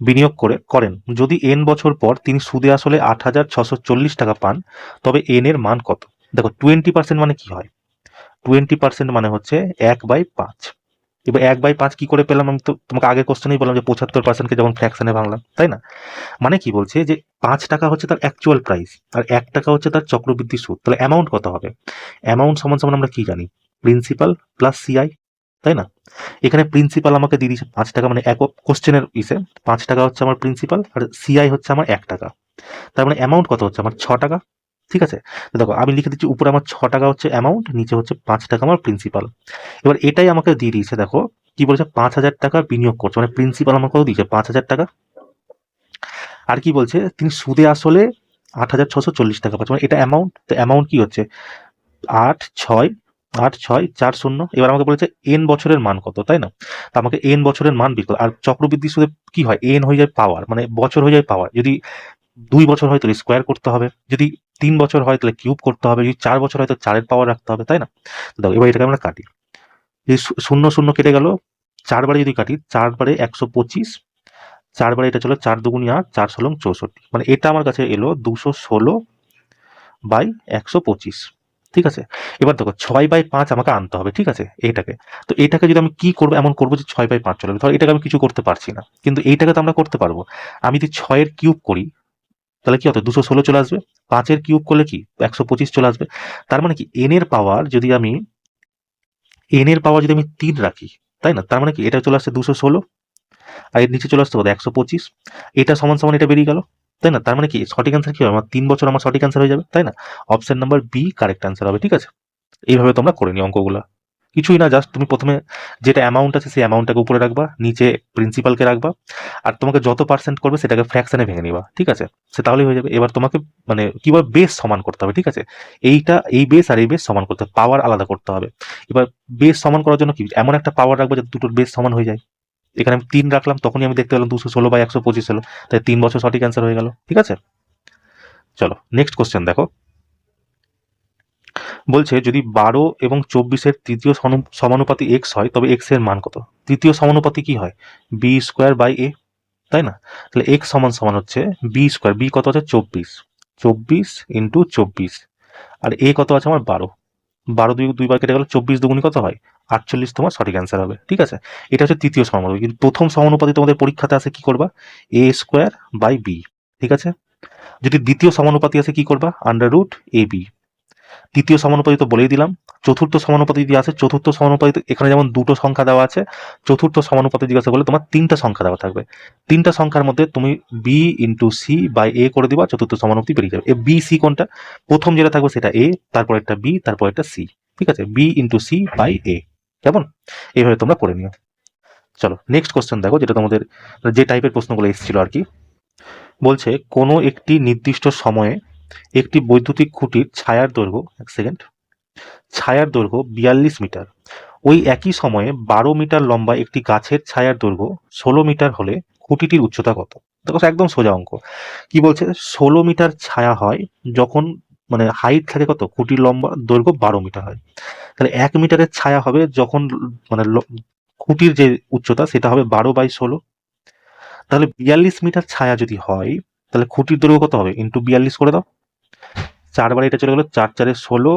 বিনিয়োগ করেন। যদি এন বছর পর তিনি সুদে আসলে 8,640 টাকা পান, তবে এন এর মান কত? দেখো 20% মানে কি হয়? 20% মানে হচ্ছে 1/5। এবার 1/5 কি করে পেলাম? আমি তো তোমাকে আগের কোশ্চেনেই বললাম যে 75%কে যখন ফ্র্যাকশনে ভাঙলাম, তাই না? মানে কি বলছে যে 5 টাকা হচ্ছে তার অ্যাকচুয়াল প্রাইস আর 1 টাকা হচ্ছে তার চক্রবৃদ্ধি সুদ। তাহলে অ্যামাউন্ট কত হবে? অ্যামাউন্ট সমান সমান আমরা কি জানি? প্রিন্সিপাল প্লাস সিআই, তাই না? এখানে প্রিন্সিপাল আমাকে দিয়ে দিয়েছে 5 টাকা, মানে এক কোশ্চেনের ইসে 5 টাকা হচ্ছে আমার প্রিন্সিপাল আর সিআই হচ্ছে আমার 1 টাকা। তার মানে অ্যামাউন্ট কত হচ্ছে আমার? 6 টাকা। ঠিক আছে, তো দেখো আমি লিখে দিচ্ছি উপরে আমার 6 টাকা হচ্ছে অ্যামাউন্ট, নিচে হচ্ছে 5 টাকা আমার প্রিন্সিপাল। এবার এটাই আমাকে দিয়ে দিয়েছে, দেখো কি বলেছে, 5,000 টাকা বিনিয়োগ করছে, মানে প্রিন্সিপাল আমার কত দিয়েছে? 5,000 টাকা। আর কি বলছে, তিনি সুদে আসলে 8,640 টাকা পাচ্ছে, মানে এটা অ্যামাউন্ট। তো অ্যামাউন্ট কি হচ্ছে? 8 6 8 6 4 0। এবার আমাকে বলেছে এন বছরের মান কত, তাই না? তো আমাকে এন বছরের মান বের করতে, আর চক্রবৃদ্ধি সুদে কি হয়? এন হয়ে যায় পাওয়ার, মানে বছর হয়ে যায় পাওয়ার। যদি 2 বছর হয় তাহলে স্কোয়ার করতে হবে, যদি 3 বছর হয় তাহলে কিউব করতে হবে, যদি 4 বছর হয় তো 4-এর পাওয়ার রাখতে হবে, তাই না? তো দেখো এবার এটাকে আমরা কাটি, এই শূন্য শূন্য কেটে গেল, 4 বারে যদি কাটি, 4 বারে 125, 4 বারে এটা চলো 4 দুগুনি 8, 4 ষোলং 64, মানে এটা আমার কাছে এলো 216/125। ঠিক আছে, এবার দেখো 6/5 আমাকে আনতে হবে। ঠিক আছে, এটাকে, তো এটাকে যদি আমি কি করবো, এমন করবো যে 6/5 চলে আসবে। ধর এটাকে আমি কিছু করতে পারছি না, কিন্তু এইটাকে তো আমরা করতে পারবো। আমি যদি 6-এর কিউব করি তাহলে কি হতো? 216 চলে আসবে। 5-এর কিউব করলে কি? 125 চলে আসবে। তার মানে কি এন এর পাওয়ার যদি আমি 3 রাখি, তাই না? তার মানে কি এটা চলে আসছে 216, আর এর নিচে চলে আসতে কত? 125। এটা সমান সমান এটা বেরিয়ে গেল, তাই না? তার মানে কি সঠিক অ্যান্সার কি হবে? আমার 3 বছর আমার সঠিক অ্যান্সার হয়ে যাবে, তাই না? Option number B correct answer হবে। ঠিক আছে, এইভাবে তোমরা করে নিও অঙ্কগুলা। কিছুই না, জাস্ট তুমি প্রথমে যেটা অ্যামাউন্ট আছে সেই অ্যামাউন্টটাকে উপরে রাখবা, নিচে প্রিন্সিপালকে রাখবা, আর তোমাকে যত পার্সেন্ট করবে সেটাকে ফ্র্যাকশনে ভেঙে নিবা, ঠিক আছে? সে তাহলেই হয়ে যাবে। এবার তোমাকে মানে কিভাবে বেস সমান করতে হবে, ঠিক আছে? এই বেস আর এই বেস সমান করতে হবে, পাওয়ার আলাদা করতে হবে। এবার বেস সমান করার জন্য কি এমন একটা পাওয়ার রাখবো যাতে দুটোর বেস সমান হয়ে যায়। এখানে আমি 3 রাখলাম, তখনই আমি দেখতে পেলাম 216/125 হলো, তাই 3 বছর সঠিক অ্যান্সার হয়ে গেল, ঠিক আছে? চলো নেক্সট কোশ্চেন দেখো। বলছে যদি 12 এবং 24-এর তৃতীয় সমানুপাতি x হয় তবে x এর মান কত? তৃতীয় সমানুপাতি কি হয়? b² / a, তাই না? তাহলে x সমান সমান হচ্ছে b², b কত আছে? 24 ইন্টু 24, আর a কত আছে আমার? 12, 12 দুইবার কেটে গেল, 24 দুগুণি কত হয়? 48 তোমার সঠিক অ্যান্সার হবে, ঠিক আছে? এটা হচ্ছে তৃতীয় সমানুপাতি। কিন্তু প্রথম সমানুপাতি তোমাদের পরীক্ষাতে আছে কি করবা? a² / b, ঠিক আছে? যদি দ্বিতীয় সমানুপাতি আছে কি করবা? √ab। তৃতীয় সমানুপাতি তো বলেই দিলাম। চতুর্থ সমানুপাতি যদি আছে, চতুর্থ সমানুপাতি এখানে যেমন দুটো সংখ্যা দেওয়া আছে, চতুর্থ সমানুপাতি জিজ্ঞাসা করলে তোমার 3টা সংখ্যা দেওয়া থাকবে। 3টা সংখ্যার মধ্যে তুমি b ইন্টু c/a করে দিবা, চতুর্থ সমানুপাতি বেরিয়ে যাবে। b c কোনটা? প্রথম যেটা থাকবে সেটা a, তারপর একটা b, তারপর একটা c, ঠিক আছে? b ইন্টু c/a, কেমন? এইভাবে তোমরা করে নিও। চলো নেক্সট কোশ্চেন দেখো, যেটা তোমাদের যে টাইপের প্রশ্নগুলো এসেছিল আর কি। বলছে কোনো একটি নির্দিষ্ট সময়ে একটি বৈদ্যুতিক খুঁটির ছায়ার দৈর্ঘ্য, এক সেকেন্ড, ছায়ার দৈর্ঘ্য 42 মিটার। ওই একই সময়ে 12 মিটার লম্বা একটি গাছের ছায়ার দৈর্ঘ্য 16 মিটার হলে খুঁটিটির উচ্চতা কত? দেখো একদম সোজা অঙ্ক। কি বলছে? 16 মিটার ছায়া হয় যখন মানে হাইট থাকে কত? খুঁটির লম্বা দৈর্ঘ্য 12 মিটার হয়। তাহলে 1 মিটারের ছায়া হবে যখন মানে খুঁটির যে উচ্চতা সেটা হবে 12/16। তাহলে 42 মিটার ছায়া যদি হয় তাহলে খুঁটির দৈর্ঘ্য কত হবে? ইন্টু 42 করে দাও। 4 বারে এটা চলে গেল, 4 4 16,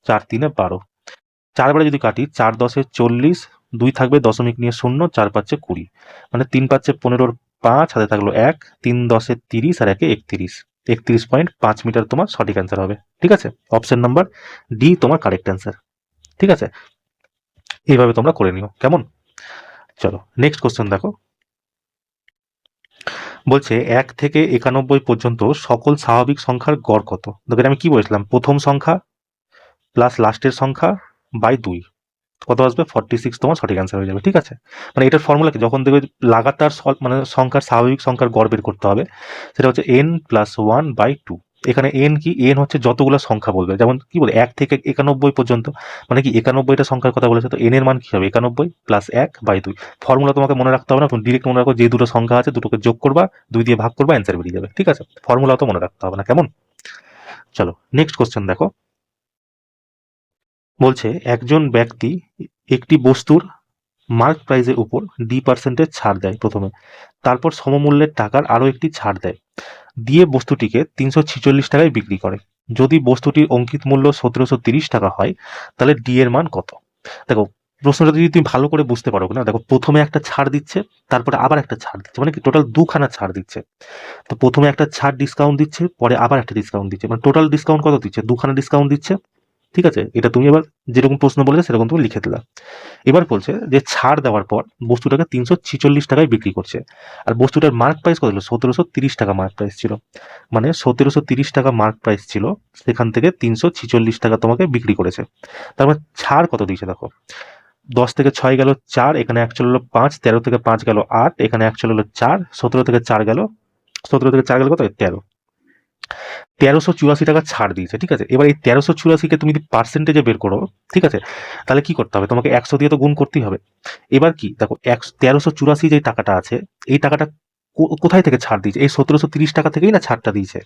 4 3 12। 4 বারে যদি কাটি, 4 10 40, 2 থাকবে দশমিক নিয়ে 0, 4 5 20, মানে 3 5 15, 5 হাতে থাকলো 1, 3 10 30 আর 1 31, 31.5 মিটার তোমার সঠিক অ্যান্সার হবে, ঠিক আছে? অপশন নাম্বার ডি তোমার কারেক্ট অ্যান্সার, ঠিক আছে? এইভাবে তোমরা করে নিও, কেমন? চলো নেক্সট কোশ্চেন দেখো। বলছে 1 থেকে 91 পর্যন্ত সকল স্বাভাবিক সংখ্যার গড় কত? দেখেন আমি কি বলেছিলাম, প্রথম সংখ্যা প্লাস লাস্টের সংখ্যা বাই 2 কত আসবে? 46 তোমার সঠিক অ্যান্সার হয়ে যাবে, ঠিক আছে? মানে এটার ফর্মুলা কি? যখন দেখবে লাগাতার মানে সংখ্যার স্বাভাবিক সংখ্যার গড় বের করতে হবে, সেটা হচ্ছে n+1/2। এখানে n কি? n হচ্ছে যতগুলো সংখ্যা বলবে, যেমন কি বলে 1 থেকে 91 পর্যন্ত, মানে কি 91টা সংখ্যার কথা বলেছে, তো n এর মান কি হবে? 91 + 1/2। ফর্মুলা তোমাকে মনে রাখতে হবে না, তুমি ডিরেক্ট মনে রাখো যে দুটো সংখ্যা আছে দুটোকে যোগ করবা, 2 দিয়ে ভাগ করবা, অ্যান্সার বেরিয়ে যাবে, ঠিক আছে? ফর্মুলা তো মনে রাখতে হবে না, কেমন? চলো নেক্সট কোশ্চেন দেখো। বলছে একজন ব্যক্তি একটি বস্তুর মার্ক প্রাইসের উপর d% ছাড় দেয় প্রথমে, তারপর সমমূল্যের টাকার আরও একটি ছাড় দেয়, দিয়ে বস্তুটিকে 346 টাকায় বিক্রি করে। যদি বস্তুটির অঙ্কিত মূল্য 1730 টাকা হয় তাহলে ডি এর মান কত? দেখো প্রশ্নটা যদি তুমি ভালো করে বুঝতে পারো না, দেখো প্রথমে একটা ছাড় দিচ্ছে, তারপরে আবার একটা ছাড় দিচ্ছে, মানে কি টোটাল দুখানা ছাড় দিচ্ছে। তো প্রথমে একটা ছাড় ডিসকাউন্ট দিচ্ছে, পরে আবার একটা ডিসকাউন্ট দিচ্ছে, মানে টোটাল ডিসকাউন্ট কত দিচ্ছে? দুখানা ডিসকাউন্ট দিচ্ছে, ঠিক আছে? এটা তুমি এবার যেরকম প্রশ্ন বলেছে সেরকম তুমি লিখে দিলা। এবার বলছে যে ছাড় দেওয়ার পর বস্তুটাকে 346 টাকায় বিক্রি করছে, আর বস্তুটার মার্ক প্রাইস কত ছিল? 1730 টাকা মার্ক প্রাইস ছিল, মানে 1730 টাকা মার্ক প্রাইস ছিল, সেখান থেকে 346 টাকা তোমাকে বিক্রি করেছে। তার মানে ছাড় কত দিয়েছে দেখো, 10 থেকে 6 গেল 4, এখানে অ্যাকচুয়াল হলো 5, 13 থেকে 5 গেল 8, এখানে অ্যাকচুয়াল হলো 4, 17 থেকে 4 গেল, 17 থেকে 4 গেল কত? 13, 1384 টাকা ছাড় দিয়েছে, ঠিক আছে? এবার এই 1384-কে তুমি যদি পার্সেন্টেজে বের করো, ঠিক আছে, তাহলে কি করতে হবে? তোমাকে 100 দিয়ে তো গুণ করতেই হবে। এবার কি দেখো 1384 যে টাকাটা আছে, এই টাকাটা কোথায় থেকে ছাড় দিয়েছে? এই 1730 টাকা থেকেই না ছাড়টা দিয়েছে।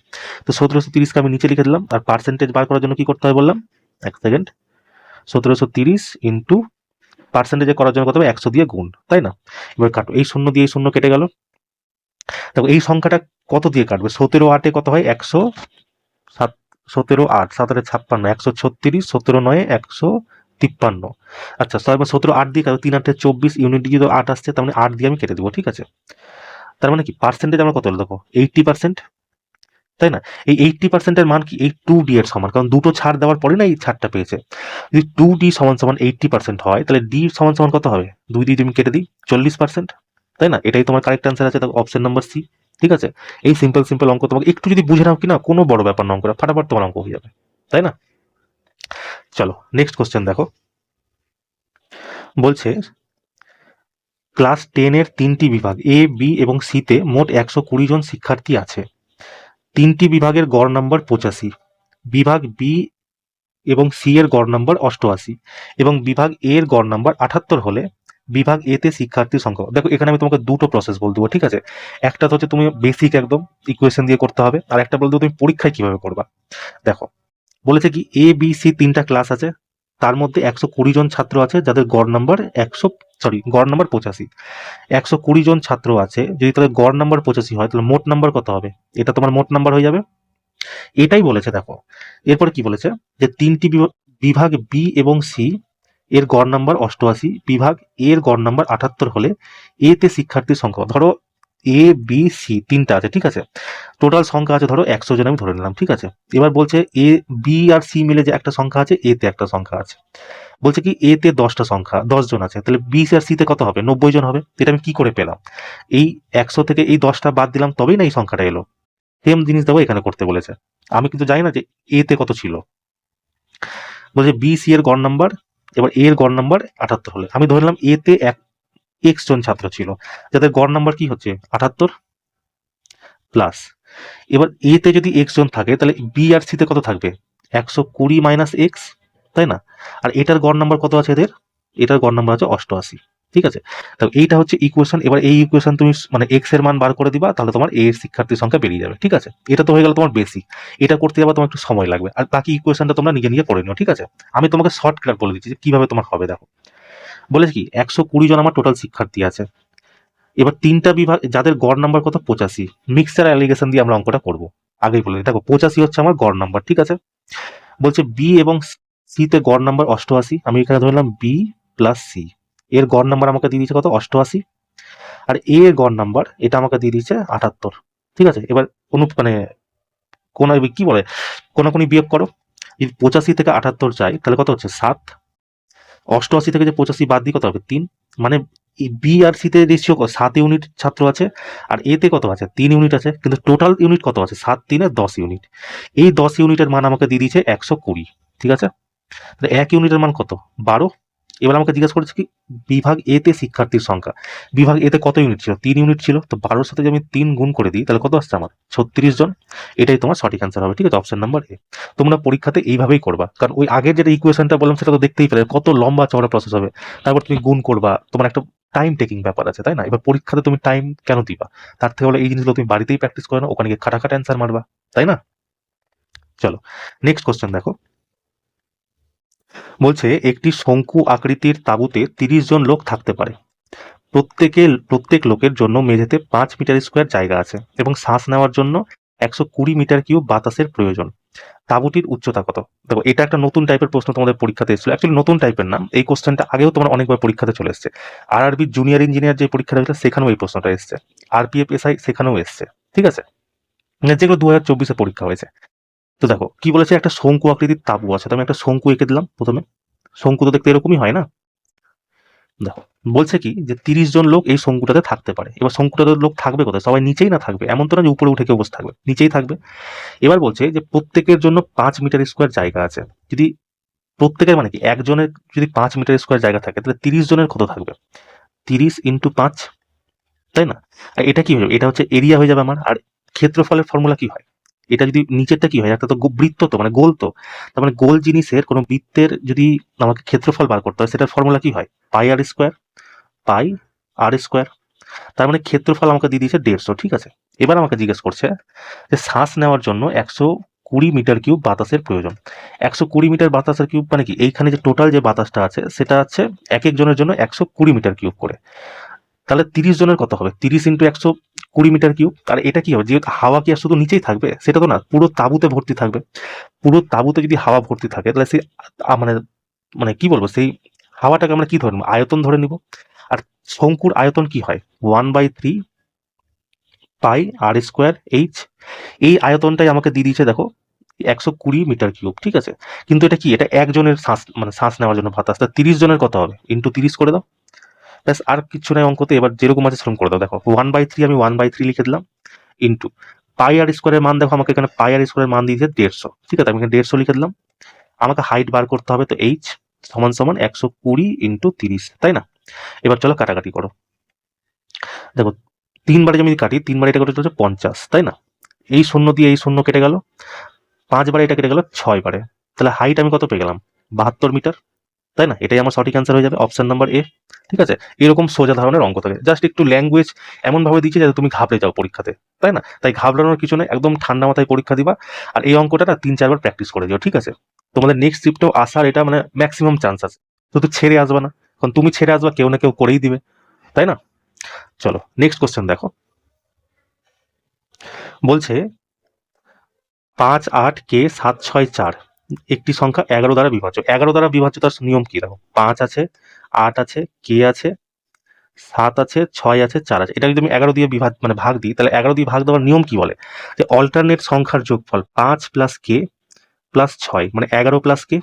তো 1730-কে আমি নিচে লিখে দিলাম, আর পার্সেন্টেজ বার করার জন্য কি করতে হবে বললাম, এক সেকেন্ড, 1730 ইন্টু পার্সেন্টেজে করার জন্য কত হবে? 100 দিয়ে গুণ, তাই না? এবার কাটো, এই শূন্য দিয়ে এই শূন্য কেটে গেল। দেখো এই সংখ্যাটা কত দিয়ে কাটবে? 17 8-এ কত হয়? 100, 17 8, 7 8 56, 136, 17 9 153। আচ্ছা 17 8 দিয়ে কাটো, 3 8 24, ইউনিট দিয়ে তো 8 আসছে, তার মানে 8 দিয়ে আমি কেটে দেবো, ঠিক আছে? তার মানে কি পার্সেন্টেজ আমার কত হলো দেখো? 80%, তাই না? এই 80%-এর মান কি? এই 2D এর সমান, কারণ দুটো ছাড় দেওয়ার পরে না এই ছাড়টা পেয়েছে। যদি 2D সমান সমান 80% হয় তাহলে D সমান সমান কত হবে? 2 দিয়ে তুমি কেটে দিই, 40%, তাই না? এটাই তোমার কারেক্ট অ্যান্সার আছে, অপশন নাম্বার সি, ঠিক আছে? এই সিম্পল সিম্পল অঙ্ক তোমাকে একটু যদি বুঝে নাও কি না, কোনো বড় ব্যাপার না, অঙ্কটা ফাটাফাট তোমার অঙ্ক হয়ে যাবে, তাই না? চলো নেক্সট কোশ্চেন দেখো। বলছে ক্লাস 10-এর 3টি বিভাগ এ, বি এবং সিতে মোট 120 জন শিক্ষার্থী আছে। 3টি বিভাগের গড় নম্বর 85, বিভাগ বি এবং সি এর গড় নম্বর 88 এবং বিভাগ এ এর গড় নম্বর 78 হলে বিভাগ এ তে শিক্ষার্থীর সংখ্যা। দেখো এখানে আমি তোমাকে দুটো প্রসেস বল দেবো, ঠিক আছে? একটা তো হচ্ছে তুমি বেসিক একদম ইকুয়েশন দিয়ে করতে হবে, আর একটা বল দেবো তুমি পরীক্ষায় কিভাবে করবা। দেখো বলেছে কি এ বি সি 3টা ক্লাস আছে, তার মধ্যে 120 জন ছাত্র আছে যাদের গড় নাম্বার গড় নাম্বার 85। 120 জন ছাত্র আছে, যদি তাদের গড় নাম্বার 85 হয় তাহলে মোট নাম্বার কত হবে? এটা তোমার মোট নাম্বার হয়ে যাবে। এটাই বলেছে। দেখো এরপরে কি বলেছে, যে 3টি বিভাগ বি এবং সি এর গড় নাম্বার 88, বিভাগ এ এর গড় নাম্বার 78 হলে এ তে শিক্ষার্থীর সংখ্যা, ধরো এ বি সি 3টা আছে, ঠিক আছে? টোটাল সংখ্যা আছে ধরো 100 জন আমি ধরে নিলাম, ঠিক আছে? এবার বলছে এ বি আর সি মিলে যে একটা সংখ্যা আছে, এ তে একটা সংখ্যা আছে। বলছে কি এ তে 10টা সংখ্যা 10 জন আছে, তাহলে বি আর সি তে কত হবে? 90 জন হবে। এটা আমি কি করে পেলাম? এই 100 থেকে এই 10টা বাদ দিলাম, তবেই না এই সংখ্যাটা এলো। সেম জিনিস দেখো এখানে করতে বলেছে। আমি কিন্তু জানি না যে এ তে কত ছিল। বলছে বি সি এর গড় নাম্বার, এবার এ এর গড় নাম্বার 78 হলে আমি ধরলাম এ তে এক্স জন ছাত্র ছিল, যাদের গড় নাম্বার কি হচ্ছে 78 প্লাস, এবার এ তে যদি এক্স জন থাকে তাহলে বি আর সি তে কত থাকবে? 120 মাইনাস এক্স, তাই না? আর এটার গড় নাম্বার কত আছে এদের? এটার গড় নাম্বার আছে 88, ঠিক আছে? তো এইটা হচ্ছে ইকুয়েশন। এবার এই ইকুয়েশন তুমি মানে এক্স এর মান বার করে দিবা, তাহলে তোমার এ এর শিক্ষার্থীর সংখ্যা বেরিয়ে যাবে, ঠিক আছে? এটা তো হয়ে গেল তোমার বেসিক। এটা করতে যাবে তোমার একটু সময় লাগবে, আর বাকি ইকুয়েশনটা তোমরা নিজে নিজে করে নিও, ঠিক আছে? আমি তোমাকে শর্টকাট বলে দিচ্ছি যে কিভাবে তোমার হবে। দেখো বলেছে কি 120 জন আমার টোটাল শিক্ষার্থী আছে, এবার 3টা বিভাগ যাদের গড় নাম্বার কত 85, মিক্সচার অ্যালিগেশন দিয়ে আমরা অঙ্কটা করব। আগেই বলে দিই, দেখো 85 হচ্ছে আমার গড় নাম্বার, ঠিক আছে? বলছে বি এবং সি তে গড় নাম্বার 88, আমি এখানে ধরলাম বি প্লাস সি, এর গড় নাম্বার আমাকে দিয়ে দিয়েছে কত 88, আর এ এর গড় নাম্বার এটা আমাকে দিয়ে দিয়েছে 78, ঠিক আছে? এবার মানে কোন কি বলে কোনাকুনি বিয়োগ করো, যদি 85 থেকে 78 যায় তাহলে কত হচ্ছে 7, 88 থেকে যে 85 বাদ দিয়ে কত হবে 3, মানে বি আর সি তে রেশিও 7 ইউনিট ছাত্র আছে, আর এ তে কত আছে 3 ইউনিট আছে, কিন্তু টোটাল ইউনিট কত আছে 7 3 10 ইউনিট। এই 10 ইউনিটের মান আমাকে দিয়ে দিয়েছে 120, ঠিক আছে? তাহলে 1 ইউনিটের মান কত 12। এবার আমাকে জিজ্ঞাসা করেছে কি বিভাগ এ তে শিক্ষার্থীর সংখ্যা, বিভাগ এ তে কত ইউনিট ছিল? 3 ইউনিট ছিল, তো 12-র সাথে যদি আমি 3 গুণ করে দিই তাহলে কত আসছে আমার 36 জন। এটাই তোমার সঠিক অ্যান্সার হবে, ঠিক আছে? Option number A. তোমরা পরীক্ষাতে এইভাবেই করবা, কারণ ওই আগের যেটা ইকুয়েশনটা বললাম সেটা তো দেখতেই পেলে কত লম্বা চওড়া প্রসেস হবে, তারপর তুমি গুণ করবা, তোমার একটা টাইম টেকিং ব্যাপার আছে, তাই না? এবার পরীক্ষাতে তুমি টাইম কেন দিবা? তার থেকে বলে এই জিনিসগুলো তুমি বাড়িতেই প্র্যাকটিস করে নাও, ওখানে গিয়ে খাটাখাটা অ্যান্সার মারবা, তাই না? চলো নেক্সট কোশ্চেন দেখো। বলছে একটি শঙ্কু আকৃতির তাঁবুতে 30 জন লোক থাকতে পারে। প্রত্যেক লোকের জন্য মেঝেতে 5 মিটার স্কোয়ার জায়গা আছে এবং শ্বাস নেওয়ার জন্য 120 মিটার কিউব বাতাসের প্রয়োজন। তাঁবুটির উচ্চতা কত? দেখো এটা একটা নতুন টাইপের প্রশ্ন তোমাদের পরীক্ষাতে এসেছিল। অ্যাকচুয়ালি নতুন টাইপের নাম, এই কোশ্চেনটা আগেও তোমার অনেকবার পরীক্ষাতে চলে এসেছে। আরআরবি জুনিয়র ইঞ্জিনিয়ার যে পরীক্ষাটা হয়েছিল সেখানেও এই প্রশ্নটা এসেছে, আরপিএফ এসআই সেখানেও এসেছে, ঠিক আছে? মানে যেগুলো 2024-এ পরীক্ষা হয়েছে। তো দেখো কি বলেছে, একটা শঙ্কু আকৃতির তাঁবু আছে, তো আমি একটা শঙ্কু এঁকে দিলাম প্রথমে। শঙ্কু তো দেখতে এরকমই হয় না? দেখো বলছে কি যে 30 জন লোক এই শঙ্কুটাতে থাকতে পারে। এবার শঙ্কুটাতে লোক থাকবে কোথায়? সবাই নিচেই না থাকবে, এমন তো না যে উপরে উঠে কেউ বসে থাকবে, নিচেই থাকবে। এবার বলছে যে প্রত্যেকের জন্য 5 মিটার স্কোয়ার জায়গা আছে। যদি প্রত্যেকের মানে কি একজনের যদি 5 মিটার স্কোয়ার জায়গা থাকে তাহলে 30 জনের কত থাকবে? 30 ইন্টু 5, তাই না? আর এটা কি হয়ে যাবে? এটা হচ্ছে এরিয়া হয়ে যাবে আমার। আর ক্ষেত্রফলের ফর্মুলা কি হয়? এটা যদি নিচেরটা কি হয়, একটা তো বৃত্ত, তো মানে গোল, তো তার মানে গোল জিনিসের কোনো বৃত্তের যদি আমাকে ক্ষেত্রফল বার করতে হয় সেটার ফর্মুলা কি হয়? পাই আর স্কোয়ার, পাই আর স্কোয়ার। তার মানে ক্ষেত্রফল আমাকে দিয়ে দিয়েছে 150, ঠিক আছে? এবার আমাকে জিজ্ঞেস করছে যে শ্বাস নেওয়ার জন্য 120 মিটার কিউব বাতাসের প্রয়োজন। 120 মিটার বাতাসের কিউব মানে কি, এইখানে যে টোটাল যে বাতাসটা আছে সেটা আছে এক একজনের জন্য 120 মিটার কিউব করে। তাহলে 30 জনের কত হবে? 30 ইন্টু 120 মিটার কিউব। আর এটা কি হবে, যেহেতু হাওয়া কি আর শুধু নিচেই থাকবে সেটা তো না, পুরো তাঁবুতে ভর্তি থাকবে। পুরো তাঁবুতে যদি হাওয়া ভর্তি থাকে তাহলে সেই মানে মানে কি বলবো, সেই হাওয়াটাকে আমরা কি ধরে নেবো? আয়তন ধরে নিব। আর শঙ্কুর আয়তন কি হয়? 1/3 পাই আর স্কোয়ার এইচ। এই আয়তনটাই আমাকে দিয়ে দিয়েছে দেখো 120 মিটার কিউব, ঠিক আছে? কিন্তু এটা কি, এটা একজনের শ্বাস মানে শ্বাস নেওয়ার জন্য বাতাস। তা 30 জনের কত হবে? ইন্টু 30 করে দাও, ব্যাস। আর কিছু নাই অঙ্কতে, এবার যেরকম আছে সেরকম করে দাও। দেখো 1/3 আমি 1/3 লিখে দিলাম, ইন্টু পাই আর স্কোয়ারের মান দেখো আমাকে এখানে পাই আর স্কোয়ারের মান দিয়েছে 150, ঠিক আছে? আমি এখানে 150 লিখে দিলাম। আমাকে হাইট বার করতে হবে, তো এইচ। সমান সমান 120 ইন্টু 30, তাই না? এবার চলো কাটাকাটি করো। দেখো 3 বারে যদি কাটি, 3 বারে এটা কত হচ্ছে 50, তাই না? এই শূন্য দিয়ে এই শূন্য কেটে গেল, 5 বারে এটা কেটে গেল 6 বারে, তাহলে হাইট আমি কত পেয়ে গেলাম 72 মিটার, তাই না? এটাই আমার সঠিক অ্যান্সার হয়ে যাবে, অপশন নাম্বার এ। ঠিক আছে, এরকম সোজা ধরনের অঙ্ক থাকে, জাস্ট একটু ল্যাঙ্গুয়েজ এমন ভাবে দিচ্ছে যাতে তুমি ঘাবড়ে যাও পরীক্ষাতে, তাই না? তাই ঘাবড়ানোর কিছু নেই, একদম ঠান্ডা মাথায় পরীক্ষা দিবা। আর এই অঙ্কটা না 3-4 বার প্র্যাকটিস করে দিও, ঠিক আছে? তোমাদের নেক্সট শিফটেও আসার এটা মানে ম্যাক্সিমাম চান্স আছে, শুধু ছেড়ে আসবে না, কারণ তুমি ছেড়ে আসবা কেউ না কেউ করেই দিবে, তাই না? চলো নেক্সট কোশ্চেন দেখো। বলছে 5, 8, K, 7, 6, 4 একটি সংখ্যা 11 দ্বারা বিভাজ্য। 11 দ্বারা বিভাজ্য তার নিয়ম কি? দেখো 5 আছে, 8 আছে, K আছে, 7 আছে, 6 আছে, 4 আছে। এটা যদি আমি 11 দিয়ে মানে ভাগ দিই, তাহলে 11 দিয়ে ভাগ দেওয়ার নিয়ম কি বলে? যে অল্টারনেট সংখ্যার যোগফল 5 প্লাস কে প্লাস 6 মানে 11 প্লাস কে,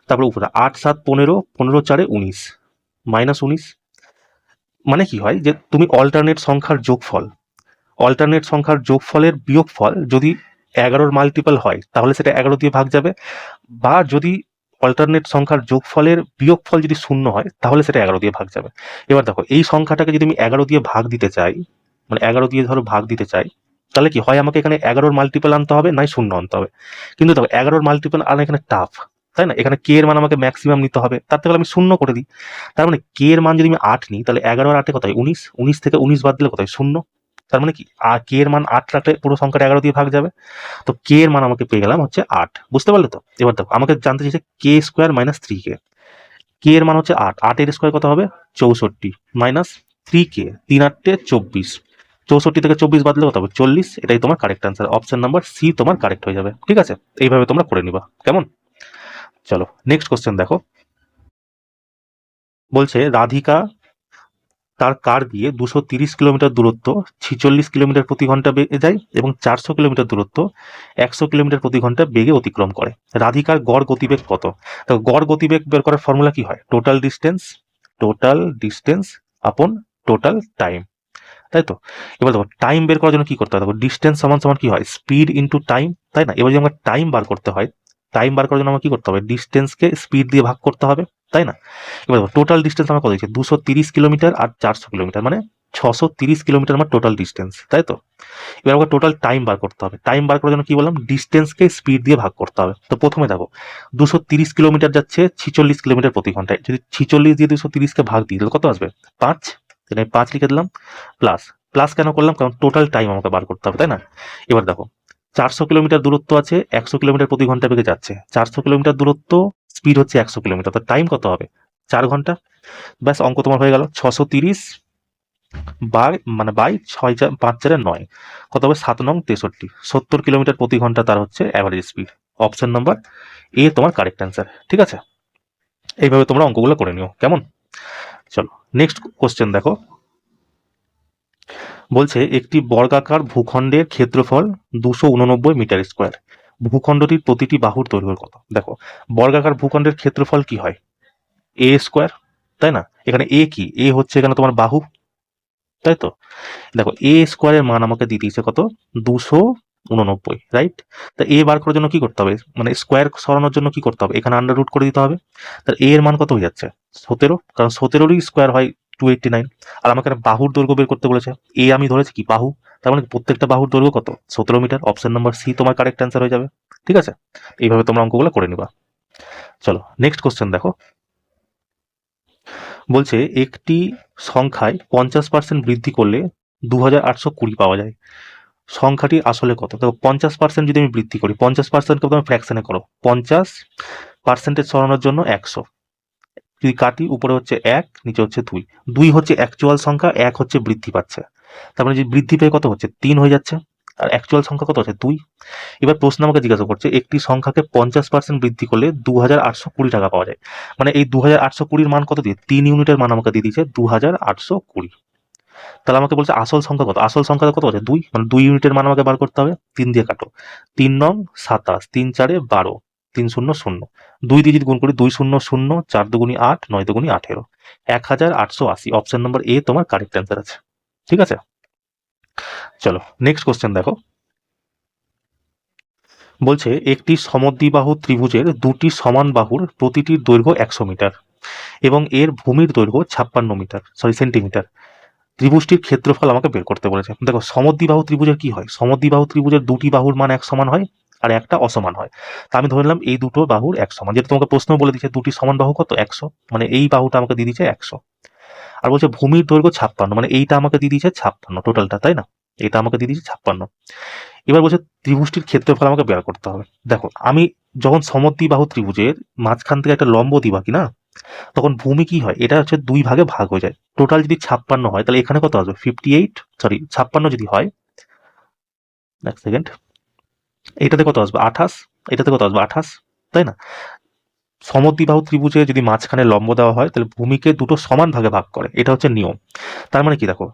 তারপরে উপরে 8, 7, 15, 15, 4, 19 মাইনাস 19। মানে কি হয় যে তুমি অল্টারনেট সংখ্যার যোগফলের বিয়োগফল যদি 11-র মাল্টিপল হয় তাহলে সেটা 11 দিয়ে ভাগ যাবে, বা যদি অল্টারনেট সংখ্যার যোগফলের বিয়োগফল যদি 0 হয় তাহলে সেটা 11 দিয়ে ভাগ যাবে। এবার দেখো এই সংখ্যাটাকে যদি আমি 11 দিয়ে ভাগ দিতে চাই, মানে 11 দিয়ে ধরো ভাগ দিতে চাই, তাহলে কি হয়, আমাকে এখানে 11-র মাল্টিপল আনতে হবে, নাই 0 আনতে হবে। কিন্তু দেখো 11-র মাল্টিপল আনা এখানে টাফ, তাই না? এখানে কে এর মান আমাকে ম্যাক্সিমাম নিতে হবে, তার থেকে আমি 0 করে দিই। তার মানে কে এর মান যদি আমি 8 নিই, তাহলে 11 আর 8 কত হয় 19, 19 থেকে 19 বাদ দিলে কত হয় 0। তার মানে কি আর কে এর মান 8 রাখলে পুরো সংখ্যাটা 11 দিয়ে ভাগ যাবে। তো কে এর মান আমাকে পেয়ে গেলাম হচ্ছে 8, বুঝতে পারলে তো? এবার দেখো আমাকে জানতে চাইছে কে স্কোয়ার মাইনাস 3K, কে এর মান হচ্ছে 8, 8 এর স্কোয়ার কত হবে 64 মাইনাস 3K, 3 8 24, 64 থেকে 24 বাদলে কত হবে 40। এটাই তোমার correct answer, option number C তোমার কারেক্ট হয়ে যাবে। ঠিক আছে, এইভাবে তোমরা করে নিবা, কেমন? চলো নেক্সট কোশ্চেন দেখো। বলছে রাধিকা তার কার দিয়ে 230 কিলোমিটার দূরত্ব 46 কিলোমিটার প্রতি ঘন্টা বেগে যায় এবং 400 কিলোমিটার দূরত্ব 100 কিলোমিটার প্রতি ঘন্টা বেগে অতিক্রম করে। রাধিকার গড় গতিবেগ কত? তো গড় গতিবেগ বের করার ফর্মুলা কি হয়? টোটাল ডিস্টেন্স আপন টোটাল টাইম, তাই তো? এবার দেখো টাইম বের করার জন্য কি করতে হয়, দেখো ডিস্টেন্স সমান সমান কি হয় স্পিড ইন্টু টাইম, তাই না? এবার যদি আমরা টাইম বার করতে হয়, টাইম বার করার জন্য আমার কি করতে হবে, ডিস্টেন্সকে স্পিড দিয়ে ভাগ করতে হবে, তাই না? এবার দেখো টোটাল ডিস্টেন্স আমার কত দিচ্ছে 230 কিলোমিটার আর 400 কিলোমিটার মানে 630 কিলোমিটার আমার টোটাল ডিস্টেন্স, তাই তো? এবার আমাকে টোটাল টাইম বার করতে হবে, টাইম বার করার জন্য কি বললাম, ডিস্টেন্সকে স্পিড দিয়ে ভাগ করতে হবে। তো প্রথমে দেখো 230 কিলোমিটার যাচ্ছে 46 কিলোমিটার প্রতি ঘন্টায়, যদি 46 দিয়ে 230-কে ভাগ দিই তাহলে কত আসবে 5, তাহলে আমি 5 লিখে দিলাম, প্লাস প্লাস কেন করলাম, কারণ টোটাল টাইম আমাকে বার করতে হবে, তাই না? এবার দেখো 400 কিলোমিটার দূরত্ব আছে, 100 কিলোমিটার প্রতি ঘন্টা বেগে যাচ্ছে, 400 কিলোমিটার দূরত্ব, স্পিড হচ্ছে 100 কিলোমিটার, তো টাইম কত হবে 4 ঘন্টা। ব্যাস অঙ্ক তোমার হয়ে গেল, 630 বাই 6, 5, 4, 9 কত হবে 7 নং 63, 70 কিলোমিটার প্রতি ঘন্টা তার হচ্ছে average speed. Option number A তোমার কারেক্ট অ্যান্সার। ঠিক আছে, এইভাবে তোমরা অঙ্কগুলো করে নিও, কেমন? চলো নেক্সট কোশ্চেন দেখো। বলছে একটি বর্গাকার ভূখণ্ডের ক্ষেত্রফল 289 মিটার স্কোয়ার, ভূখণ্ডটির প্রতিটি বাহুর দৈর্ঘ্য কত? দেখো বর্গাকার ভূখণ্ডের ক্ষেত্রফল কি হয় এ স্কোয়ার, তাই না? এখানে এ কি, এ হচ্ছে এখানে তোমার বাহু, তাই তো? দেখো এ স্কোয়ারের মান আমাকে দিয়ে দিয়েছে কত 289, রাইট? তা এ বার করার জন্য কি করতে হবে, মানে স্কোয়ার সরানোর জন্য কি করতে হবে, এখানে আন্ডার রুট করে দিতে হবে। তার এ এর মান কত হয়ে যাচ্ছে 17, কারণ 17-রই স্কোয়ার হয় 289, আর আমাকে বাহুর দৈর্ঘ্য বের করতে বলেছে, এ আমি ধরেছি কি বাহু, তার মানে প্রত্যেকটা বাহুর দৈর্ঘ্য কত 17 মিটার। অপশন নাম্বার সি তোমার কারেক্ট অ্যান্সার হয়ে যাবে। ঠিক আছে, এইভাবে তোমরা অঙ্কগুলো করে নিবা। চলো নেক্সট কোশ্চেন দেখো। বলছে একটি সংখ্যায় 50% বৃদ্ধি করলে 2820 পাওয়া যায়, সংখ্যাটি আসলে কত? দেখো 50% যদি আমি বৃদ্ধি করি, 50%কে তুমি ফ্র্যাকশনে করো, 50% সরানোর জন্য 100, যদি কাটি উপরে হচ্ছে 1 নিচে হচ্ছে 2, 2 হচ্ছে অ্যাকচুয়াল সংখ্যা, 1 হচ্ছে বৃদ্ধি পাচ্ছে, তার মানে যে বৃদ্ধি পেয়ে কত হচ্ছে 3 হয়ে যাচ্ছে, আর অ্যাকচুয়াল সংখ্যা কত হচ্ছে 2। এবার প্রশ্ন আমাকে জিজ্ঞাসা করছে একটি সংখ্যাকে 50% বৃদ্ধি করলে 2820 টাকা পাওয়া যায়, মানে এই 2820-র মান কত দিয়ে 3 ইউনিটের মান আমাকে দিয়ে দিয়েছে 2820। তাহলে আমাকে বলছে আসল সংখ্যা কত, আসল সংখ্যা কত আছে 2, মানে 2 ইউনিটের মান আমাকে বার করতে হবে। 3 দিয়ে কাটো, 3 নং 27, 3 4 12, 3 0 0, 2 দিয়ে যদি গুণ করি 2 0 0, 4 দুগুণি 8, 9 দুগুণি 18, 1880। অপশন নম্বর এ তোমার কারেক্ট অ্যান্সার আছে। ঠিক আছে, চলো নেক্সট কোশ্চেন দেখো। বলছে একটি সমদ্বিবাহু ত্রিভুজের দুটি সমান বাহুর প্রতিটির দৈর্ঘ্য 100 মিটার এবং এর ভূমির দৈর্ঘ্য 56 সেন্টিমিটার। ত্রিভুজটির ক্ষেত্রফল আমাকে বের করতে বলেছে। দেখো সমদ্বিবাহু ত্রিভুজের কি হয়, সমদ্বিবাহু ত্রিভুজের দুটি বাহুর মান এক সমান হয় আর একটা অসমান হয়। তা আমি ধরে নিলাম এই দুটো বাহুর এক সমান, যেটা তোমাকে প্রশ্ন বলে দিচ্ছে দুটি সমান বাহু কত 100, মানে এই বাহুটা আমাকে দিয়ে দিচ্ছে 100। আর বলছে ভূমির দৈর্ঘ্য 56, মানে এইটা আমাকে দিয়ে দিচ্ছে 56 টোটালটা, তাই না? এটা আমাকে দিয়ে দিচ্ছে 56। এবার বলছে ত্রিভুজটির ক্ষেত্রফল আমাকে বের করতে হবে। দেখো আমি যখন সমদ্বিবাহু ত্রিভুজের মাঝখান থেকে একটা লম্ব দিবা কি না, তখন ভূমি কি হয়, এটা হচ্ছে দুই ভাগে ভাগ হয়ে যায়। টোটাল যদি 56 হয় তাহলে এখানে কত আসবে 56 যদি হয়, এক সেকেন্ড, এটাতে কত আসবে 28, এটাতে কত আসবে 28, তাই না? সমদ্বিবাহু ত্রিভুজে যদি মাঝখানে লম্ব দেওয়া হয় তাহলে ভূমিকে দুটো সমান ভাগে ভাগ করে, এটা হচ্ছে নিয়ম। তার মানে কি দেখো,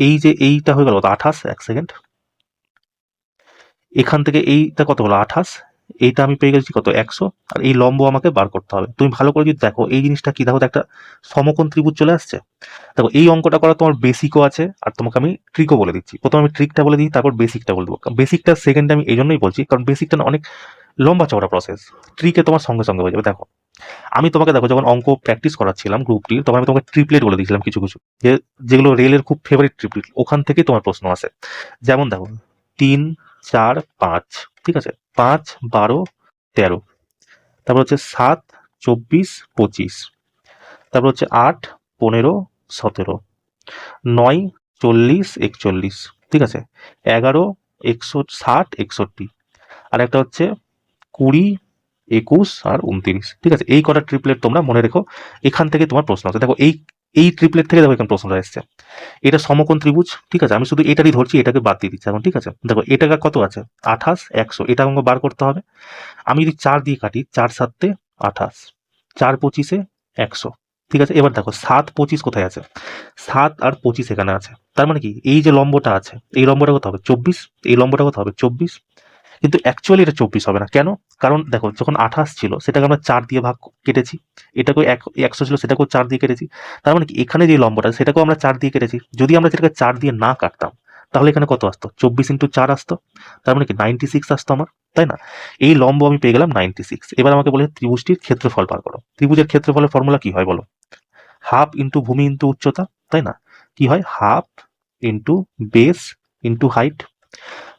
এই যে এইটা হয়ে গেল 28, এক সেকেন্ড, এখান থেকে এইটা কত হলো 28, এইটা আমি পেয়ে গেছি কত 100, আর এই লম্ব আমাকে বার করতে হবে। তুমি ভালো করে যদি দেখো এই জিনিসটা কি, দেখো একটা সমকোণ ত্রিভুজ চলে আসছে। দেখো এই অঙ্কটা করা তোমার বেসিকও আছে আর তোমাকে আমি ট্রিকও বলে দিচ্ছি। প্রথমে আমি ট্রিকটা বলে দিই, তারপর বেসিকটা বলে দেবো। বেসিকটা সেকেন্ডে আমি এই জন্যই বলছি কারণ বেসিকটা না অনেক লম্বা চওড়া প্রসেস, ট্রিকে তোমার সঙ্গে সঙ্গে হয়ে যাবে। দেখো আমি তোমাকে দেখো যখন অঙ্ক প্র্যাকটিস করাচ্ছিলাম গ্রুপটির, তখন আমি তোমাকে ট্রিপলেট বলে দিয়েছিলাম কিছু কিছু, যেগুলো রেলের খুব ফেভারিট ট্রিপলেট, ওখান থেকে তোমার প্রশ্ন আসে। যেমন দেখো 3, 4, 5, ঠিক আছে, 5, 12, 13, তারপর হচ্ছে 7, 24, 25, তারপর হচ্ছে 8, 15, 17, 9, 40, 41, ঠিক আছে, 11, 60, 61, আর একটা হচ্ছে 20, 21 আর 29, ঠিক আছে। এই কটা ট্রিপলেট তোমরা মনে রেখো, এখান থেকে তোমার প্রশ্ন আছে। দেখো এই এই ট্রিপলেট থেকে দেখো এখানে প্রশ্নটা এসছে। এটা সমকোণ ত্রিভুজ, ঠিক আছে, আমি শুধু এটারই ধরছি, এটাকে বাদ দিয়ে দিচ্ছি এখন, ঠিক আছে। দেখো এটাকে কত আছে 28, 100, এটা আমাকে বার করতে হবে। আমি যদি 4 দিয়ে কাটি, 4 7 28, 4 25 100, ঠিক আছে। এবার দেখো 7 25 কোথায় আছে, 7 আর 25 এখানে আছে। তার মানে কি এই যে লম্বটা আছে এই লম্বটা কত হবে 24, এই লম্বটা কত হবে 24, কিন্তু অ্যাকচুয়ালি এটা 24 হবে না। কেন? কারণ দেখো যখন 28 ছিল সেটাকে আমরা 4 দিয়ে ভাগ কেটেছি, এটাকেও 100 ছিল সেটাকেও 4 দিয়ে কেটেছি। তার মানে কি এখানে যে লম্বটা সেটাকেও আমরা 4 দিয়ে কেটেছি। যদি আমরা সেটাকে 4 দিয়ে না কাটতাম তাহলে এখানে কত আসতো 24 ইন্টু 4 আসতো, তার মানে কি 96 আসতো আমার, তাই না? এই লম্ব আমি পেয়ে গেলাম 96। এবার আমাকে বলে ত্রিভুজটির ক্ষেত্রফল বার করো। ত্রিভুজের ক্ষেত্রফলের ফর্মুলা কি হয় বলো? হাফ ইন্টু ভূমি ইন্টু উচ্চতা, তাই না? কি হয় half into base into height.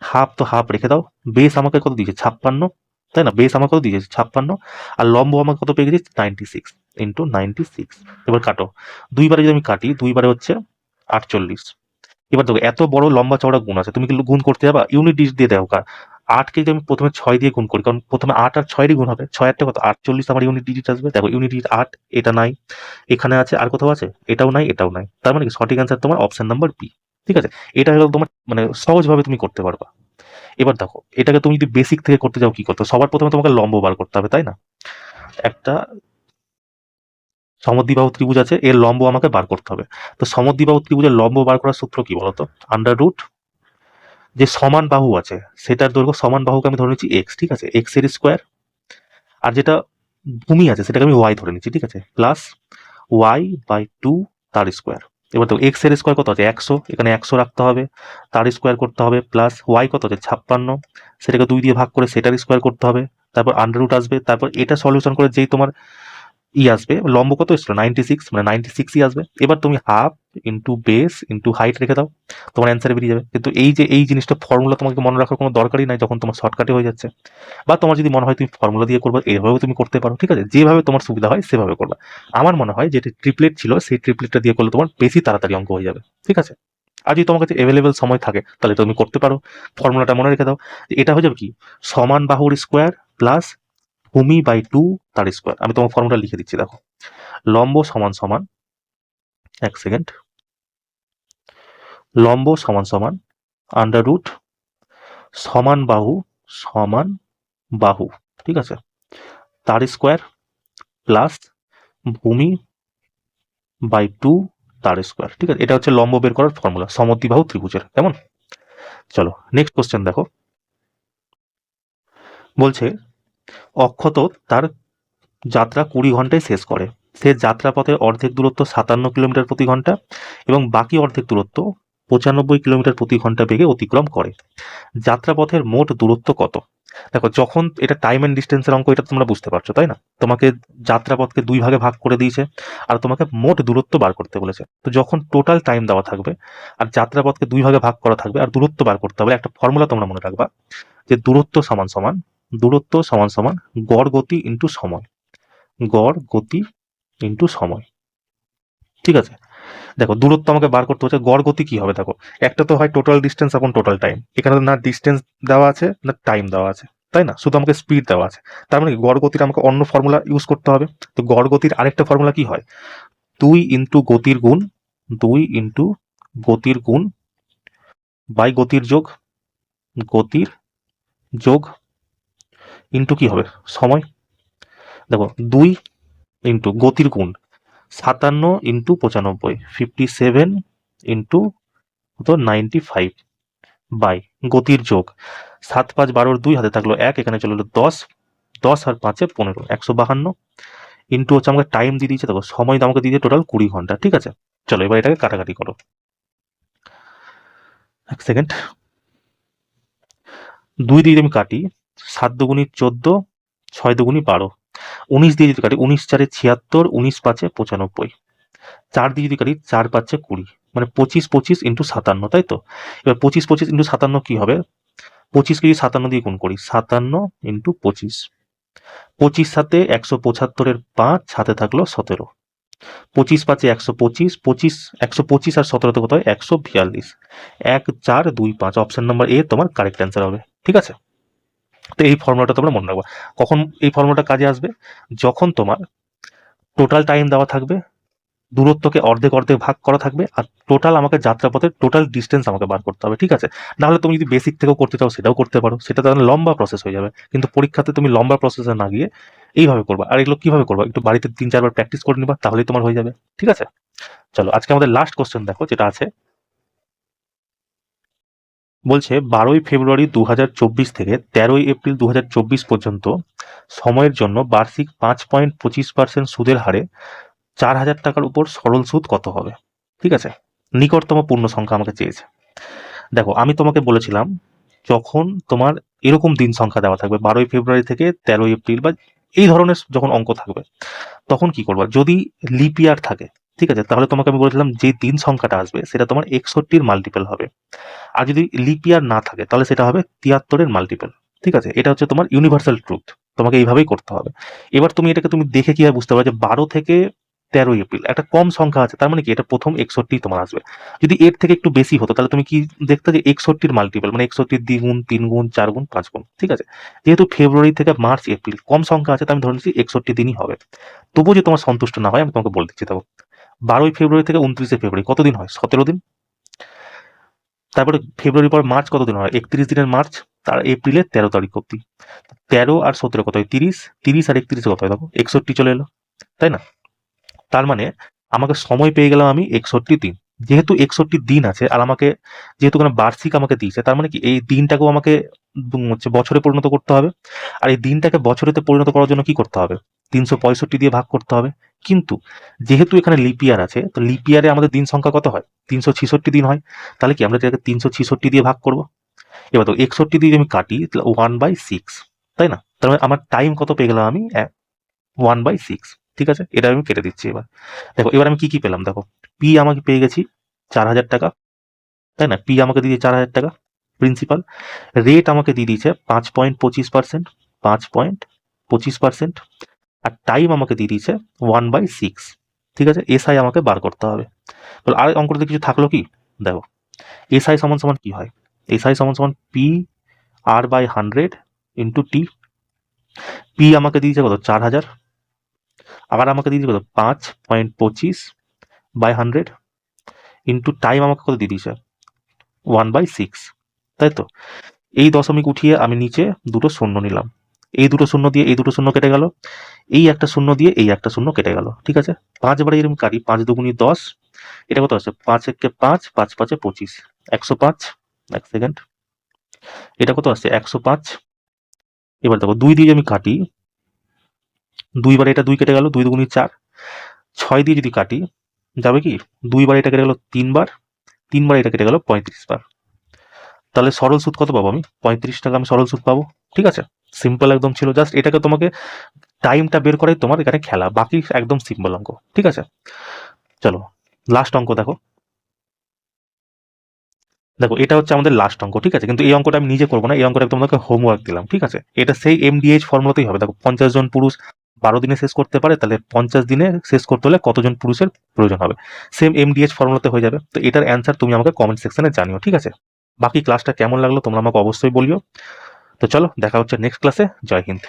Half তো হাফ রেখে দাও, বেস আমাকে কত দিয়েছে 56, তাই না? বেস আমাকে কত দিয়েছে 56, আর লম্ব আমাকে কত পেয়ে গেছি 96 ইন্টু 96। এবার কাটো, দুইবারে যদি আমি কাটি, দুইবারে হচ্ছে 48। এবার দেখো এত বড় লম্বা চওড়া গুণ আছে, তুমি কি গুণ করতে যাবা? ইউনিট ডিজিট দিয়ে দেখো। 8কে যদি আমি প্রথমে 6 দিয়ে গুণ করি, কারণ প্রথমে 8 আর 6 গুণ হবে, 6 8 কত 48 আমার ইউনিট ডিজিট আসবে। দেখো ইউনিট ডিজিট 8, এটা নাই, এখানে আছে, আর কোথাও আছে, এটাও নাই, এটাও নাই। তার মানে কি সঠিক অ্যান্সার তোমার অপশন নাম্বার বি, ঠিক আছে। এটা হলো তোমার মানে সহজভাবে তুমি করতে পারবা। এবার দেখো এটাকে তুমি যদি বেসিক থেকে করতে যাও কি করতে, সবার প্রথমে তোমাকে লম্ব বার করতে হবে, তাই না? একটা সমদ্বিবাহু ত্রিভুজ আছে, এর লম্ব আমাকে বার করতে হবে। তো সমদ্বিবাহু ত্রিভুজের লম্ব বার করার সূত্র কি বলতো? আন্ডার রুট যে সমান বাহু আছে সেটার দৈর্ঘ্য, সমান বাহুকে আমি ধরে নিচ্ছি এক্স, ঠিক আছে, এক্স এর স্কোয়ার, আর যেটা ভূমি আছে সেটাকে আমি ওয়াই ধরে নিচ্ছি, ঠিক আছে, প্লাস ওয়াই বাই 2 তার স্কোয়ার। এবার তো এক্স এর স্কোয়ার কত আছে 100, এখানে 100 রাখতে হবে, তার স্কোয়ার করতে হবে, প্লাস ওয়াই কত আছে 56, সেটাকে 2 দিয়ে ভাগ করে সেটার স্কোয়ার করতে হবে, তারপর আন্ডার রুট আসবে, তারপর এটা সলিউশন করে যেই তোমার আসবে লম্ব কত এসেছিল 96, মানে 96ই আসবে। এবার তুমি half into base into height রেখে দাও, তোমার অ্যান্সারে বেরিয়ে যাবে। কিন্তু এই যে এই জিনিসটা ফর্মুলা তোমাকে মনে রাখার কোনো দরকারই নাই যখন তোমার শর্টকাটে হয়ে যাচ্ছে, বা তোমার যদি মনে হয় তুমি ফর্মুলা দিয়ে করবে, এইভাবেও তুমি করতে পারো, ঠিক আছে, যেভাবে তোমার সুবিধা হয় সেভাবে করবা। আমার মনে হয় যেটা ট্রিপলেট ছিল সেই ট্রিপলেটটা দিয়ে করলে তোমার বেশি তাড়াতাড়ি অঙ্ক হয়ে যাবে, ঠিক আছে। আর যদি তোমার কাছে অ্যাভেলেবেল সময় থাকে তাহলে তুমি করতে পারো, ফর্মুলাটা মনে রেখে দাও। এটা হয়ে যাবে কি সমান বাহুর স্কোয়ার প্লাস ভূমি বাই 2 তার স্কোয়ার। আমি তোমার ফর্মুলা লিখে দিচ্ছি, দেখো লম্ব সমান সমান, এক সেকেন্ড, লম্ব সমান সমান আন্ডার রুট সমান বাহু, ঠিক আছে, তার স্কোয়ার প্লাস ভূমি বাই 2 তার স্কোয়ার, ঠিক আছে। এটা হচ্ছে লম্ব বের করার ফর্মুলা সমদ্বিবাহু ত্রিভুজের, কেমন? চলো নেক্সট কোশ্চেন দেখো। বলছে অক্ষত তার যাত্রা 20 ঘন্টায় শেষ করে, সে যাত্রাপথের অর্ধেক দূরত্ব 57 কিলোমিটার প্রতি ঘন্টা এবং বাকি অর্ধেক দূরত্ব 95 কিলোমিটার প্রতি ঘন্টা বেগে অতিক্রম করে। যাত্রাপথের মোট দূরত্ব কত? দেখো যখন এটা টাইম অ্যান্ড ডিস্টেন্সের অঙ্ক, এটা তোমরা বুঝতে পারছো তাই না? তোমাকে যাত্রাপথকে 2 ভাগে ভাগ করে দিয়েছে আর তোমাকে মোট দূরত্ব বার করতে বলেছে। তো যখন টোটাল টাইম দেওয়া থাকবে আর যাত্রাপথকে 2 ভাগে ভাগ করা থাকবে আর দূরত্ব বার করতে হবে, একটা ফর্মুলা তোমরা মনে রাখবা যে দূরত্ব সমান সমান গড় গতি ইনটু সময়, গড় গতি ইনটু সময়। ঠিক আছে, দেখো দূরত্ব আমাকে বার করতে হচ্ছে, গড় গতি কি হবে দেখো, একটা তো হয় টোটাল ডিস্টেন্স আপন টোটাল টাইম, এখানে তো না ডিস্টেন্স দেওয়া আছে না টাইম দেওয়া আছে, তাই না? শুধু আমাকে স্পিড দেওয়া আছে। তার মানে কি গড় গতির আমাকে অন্য ফর্মুলা ইউজ করতে হবে। তো গড় গতির আরেকটা ফর্মুলা কি হয়, 2 ইন্টু গতির গুণ, 2 ইন্টু গতির গুণ বাই গতির যোগ ইন্টু কি হবে সময়। দেখো 2 ইন্টু গতির গুণ 57 ইন্টু 95, 57 ইন্টু তো 95 বাই গতির যোগ 7 5 12 2 হাতে থাকলো 1, এখানে চলে এলো 10, 10 আর 5 15, 152 ইন্টু হচ্ছে আমাকে টাইম দিয়ে দিয়েছে, দেখো সময় আমাকে দিয়ে টোটাল 20 ঘন্টা। ঠিক আছে, চলো এবার এটাকে কাটাকাটি করো। এক সেকেন্ড, 2 দিয়ে যদি আমি কাটি 7 দুগুণি 14, 6 দুগুণি 12, 19 দিয়ে যদি কাটি 19 4 76, 19 5 95, 4 দিয়ে যদি কাটি 4 5 20, মানে 25 25 ইন্টু 57, তাই তো? এবার 25 25 ইন্টু 57 কি হবে, 25 কে যদি 57 দিয়ে গুণ করি, 57 ইন্টু 25, 25 সাথে 175 5 হাতে থাকলো 17, 25 5 125, 25 125 আর 17 কত হয় 142, 1 4 2 5, অপশন নাম্বার এ তোমার কারেক্ট অ্যান্সার হবে। ঠিক আছে, তো এই ফর্মুলাটা তোমরা মনে রাখবা। কখন এই ফর্মুলাটা কাজে আসবে, যখন তোমার টোটাল টাইম দেওয়া থাকবে, দূরত্বকে অর্ধেক অর্ধেক ভাগ করা থাকবে, আর টোটাল আমাকে যাত্রাপথের টোটাল ডিস্টেন্স আমাকে বার করতে হবে। ঠিক আছে, নাহলে তুমি যদি বেসিক থেকেও করতে চাও সেটাও করতে পারো, সেটা তাহলে লম্বা প্রসেস হয়ে যাবে। কিন্তু পরীক্ষাতে তুমি লম্বা প্রসেসে না গিয়ে এইভাবে করবা। আর এগুলো কিভাবে করবা, একটু বাড়িতে 3 4 বার প্র্যাকটিস করে নিবা, তাহলেই তোমার হয়ে যাবে। ঠিক আছে, চলো আজকে আমাদের লাস্ট কোশ্চেন দেখো, যেটা আছে বলছে 12ই ফেব্রুয়ারি 2024 থেকে 13ই এপ্রিল 2024 পর্যন্ত সময়ের জন্য বার্ষিক 5.25% সুদের হারে 4,000 টাকার উপর সরল সুদ কত হবে। ঠিক আছে, নিকটতম পূর্ণ সংখ্যা আমাকে চেয়েছে। দেখো আমি তোমাকে বলেছিলাম যখন তোমার এরকম দিন সংখ্যা দেওয়া থাকবে 12ই ফেব্রুয়ারি থেকে 13ই এপ্রিল বা এই ধরনের যখন অঙ্ক থাকবে, তখন কি করবা, যদি লিপ ইয়ার থাকে, ঠিক আছে, তাহলে তোমাকে আমি বলেছিলাম যে দিন সংখ্যাটা আসবে সেটা তোমার 61-র মাল্টিপল হবে। আর যদি লিপ ইয়ার না থাকে তাহলে সেটা হবে 73-এর মাল্টিপল। ঠিক আছে, এটা হচ্ছে তোমার ইউনিভার্সাল ট্রুথ, তোমাকে এইভাবেই করতে হবে। এবার তুমি এটাকে তুমি দেখে কিভাবে বুঝতে পারবে যে 12 থেকে 13ই এপ্রিল একটা কম সংখ্যা আছে, তার মানে কি এটা প্রথম 61 তোমার আসবে। যদি এর থেকে একটু বেশি হতো তাহলে তুমি কি দেখতে যে 61-র মাল্টিপল, মানে 61-র দ্বিগুণ, 3 গুণ, 4 গুণ, 5 গুণ। ঠিক আছে, যেহেতু ফেব্রুয়ারি থেকে মার্চ এপ্রিল কম সংখ্যা আছে, তাই আমি ধরে নিচ্ছি 61 দিনই হবে। তবুও যে তোমার সন্তুষ্ট না হয় আমি তোমাকে বলে দিচ্ছি, দেখো 12ই ফেব্রুয়ারি থেকে 29শে ফেব্রুয়ারি কতদিন হয়, 17 দিন। তারপরে ফেব্রুয়ারি পর মার্চ কতদিন হয়, 31 দিনের মার্চ, তার এপ্রিলের 13 তারিখ অব্দি। 13 আর 17 কত হয় 30, 30 আর 31 কত হয় দেখো 61 চলে এলো, তাই না? তার মানে আমাকে সময় পেয়ে গেলাম আমি 61 দিন। যেহেতু 61 দিন আছে আর আমাকে যেহেতু কোনো বার্ষিক আমাকে দিয়েছে, তার মানে কি এই দিনটাকেও আমাকে হচ্ছে বছরে পরিণত করতে হবে। আর এই দিনটাকে বছরেতে পরিণত করার জন্য কি করতে হবে, 365 দিয়ে ভাগ করতে হবে। কিন্তু যেহেতু এখানে লিপ ইয়ার আছে, তো লিপ ইয়ারে আমাদের দিন সংখ্যা কত হয়, 366 দিন হয়। তাহলে কি আমরা এটাকে 366 দিয়ে ভাগ করব। এবার তো 61 দিয়ে যদি আমি কাটি তাহলে 1/6, তাই না? তার মানে আমার টাইম কত পেয়ে গেলাম আমি, 1/6। ঠিক আছে, এটা আমি কেটে দিচ্ছি। এবার দেখো এবার আমি কি কি পেলাম, দেখো পি আমাকে পেয়ে গেছি 4,000 টাকা, তাই না? পি আমাকে দিয়ে 4,000 টাকা প্রিন্সিপাল। রেট আমাকে দিয়ে দিয়েছে 5.25%, 5.25%। আর টাইম আমাকে দিয়ে দিয়েছে 1/6। ঠিক আছে, এসআই আমাকে বার করতে হবে। তাহলে আর অঙ্কটাতে কিছু থাকলো কি, দেখো এসআই সমান সমান কি হয়, এসআই সমান সমান P R by 100 into T. P আমাকে দিয়েছে কত 4,000, আবার আমাকে দিয়ে দিয়েছে কত 5.25/100 ইন্টু টাইম আমাকে কত দিয়ে দিয়েছে 1/6, তাই তো? এই দশমিক উঠিয়ে আমি নিচে দুটো শূন্য নিলাম, এই দুটো শূন্য দিয়ে এই দুটো শূন্য কেটে গেল, এই একটা শূন্য দিয়ে এই একটা শূন্য কেটে গেল। ঠিক আছে, 5 বারে এরকম কাটি, 5 দুগুণি 10, এটা কত আছে 5 একে 5, 5 5 25, 105। এক সেকেন্ড, এটা কত আসছে 105। এবার দেখো 2 দিয়ে আমি কাটি, 2 বারে এটা 2 কেটে গেল, 2 দুগুণি 4, 6 দিয়ে যদি কাটি যাবে কি, 2 বারে এটা কেটে গেল 3 বার, 3 বার এটা কেটে গেল 35 বার। তাহলে সরল সুদ কত পাবো আমি? 35 টাকা আমি সরল সুদ পাবো। ঠিক আছে, সিম্পল একদম ছিল, জাস্ট এটাকে তোমাকে টাইমটা বের করাই তোমার এখানে খেলা, বাকি একদম সিম্পল অঙ্ক। ঠিক আছে, চলো লাস্ট অঙ্ক দেখো। দেখো এটা হচ্ছে আমাদের লাস্ট অঙ্ক। ঠিক আছে, কিন্তু এই অঙ্কটা আমি নিজে করবো না, এই অঙ্কটা তোমাকে হোমওয়ার্ক দিলাম। ঠিক আছে, এটা সেই এমডিএইচ ফর্মুলাতেই হবে। দেখো 50 জন পুরুষ 12 দিনে শেষ করতে পারে, তাহলে 50 দিনে শেষ করতে হলে কতজন পুরুষের প্রয়োজন হবে, সেম এমডিএইচ ফর্মুলাতে হয়ে যাবে। তো এটার অ্যান্সার তুমি আমাকে কমেন্ট সেকশনে জানিও। ঠিক আছে, বাকি ক্লাসটা কেমন লাগলো তোমরা আমাকে অবশ্যই বলিও। তো চলো দেখা হচ্ছে নেক্সট ক্লাসে। জয় হিন্দ।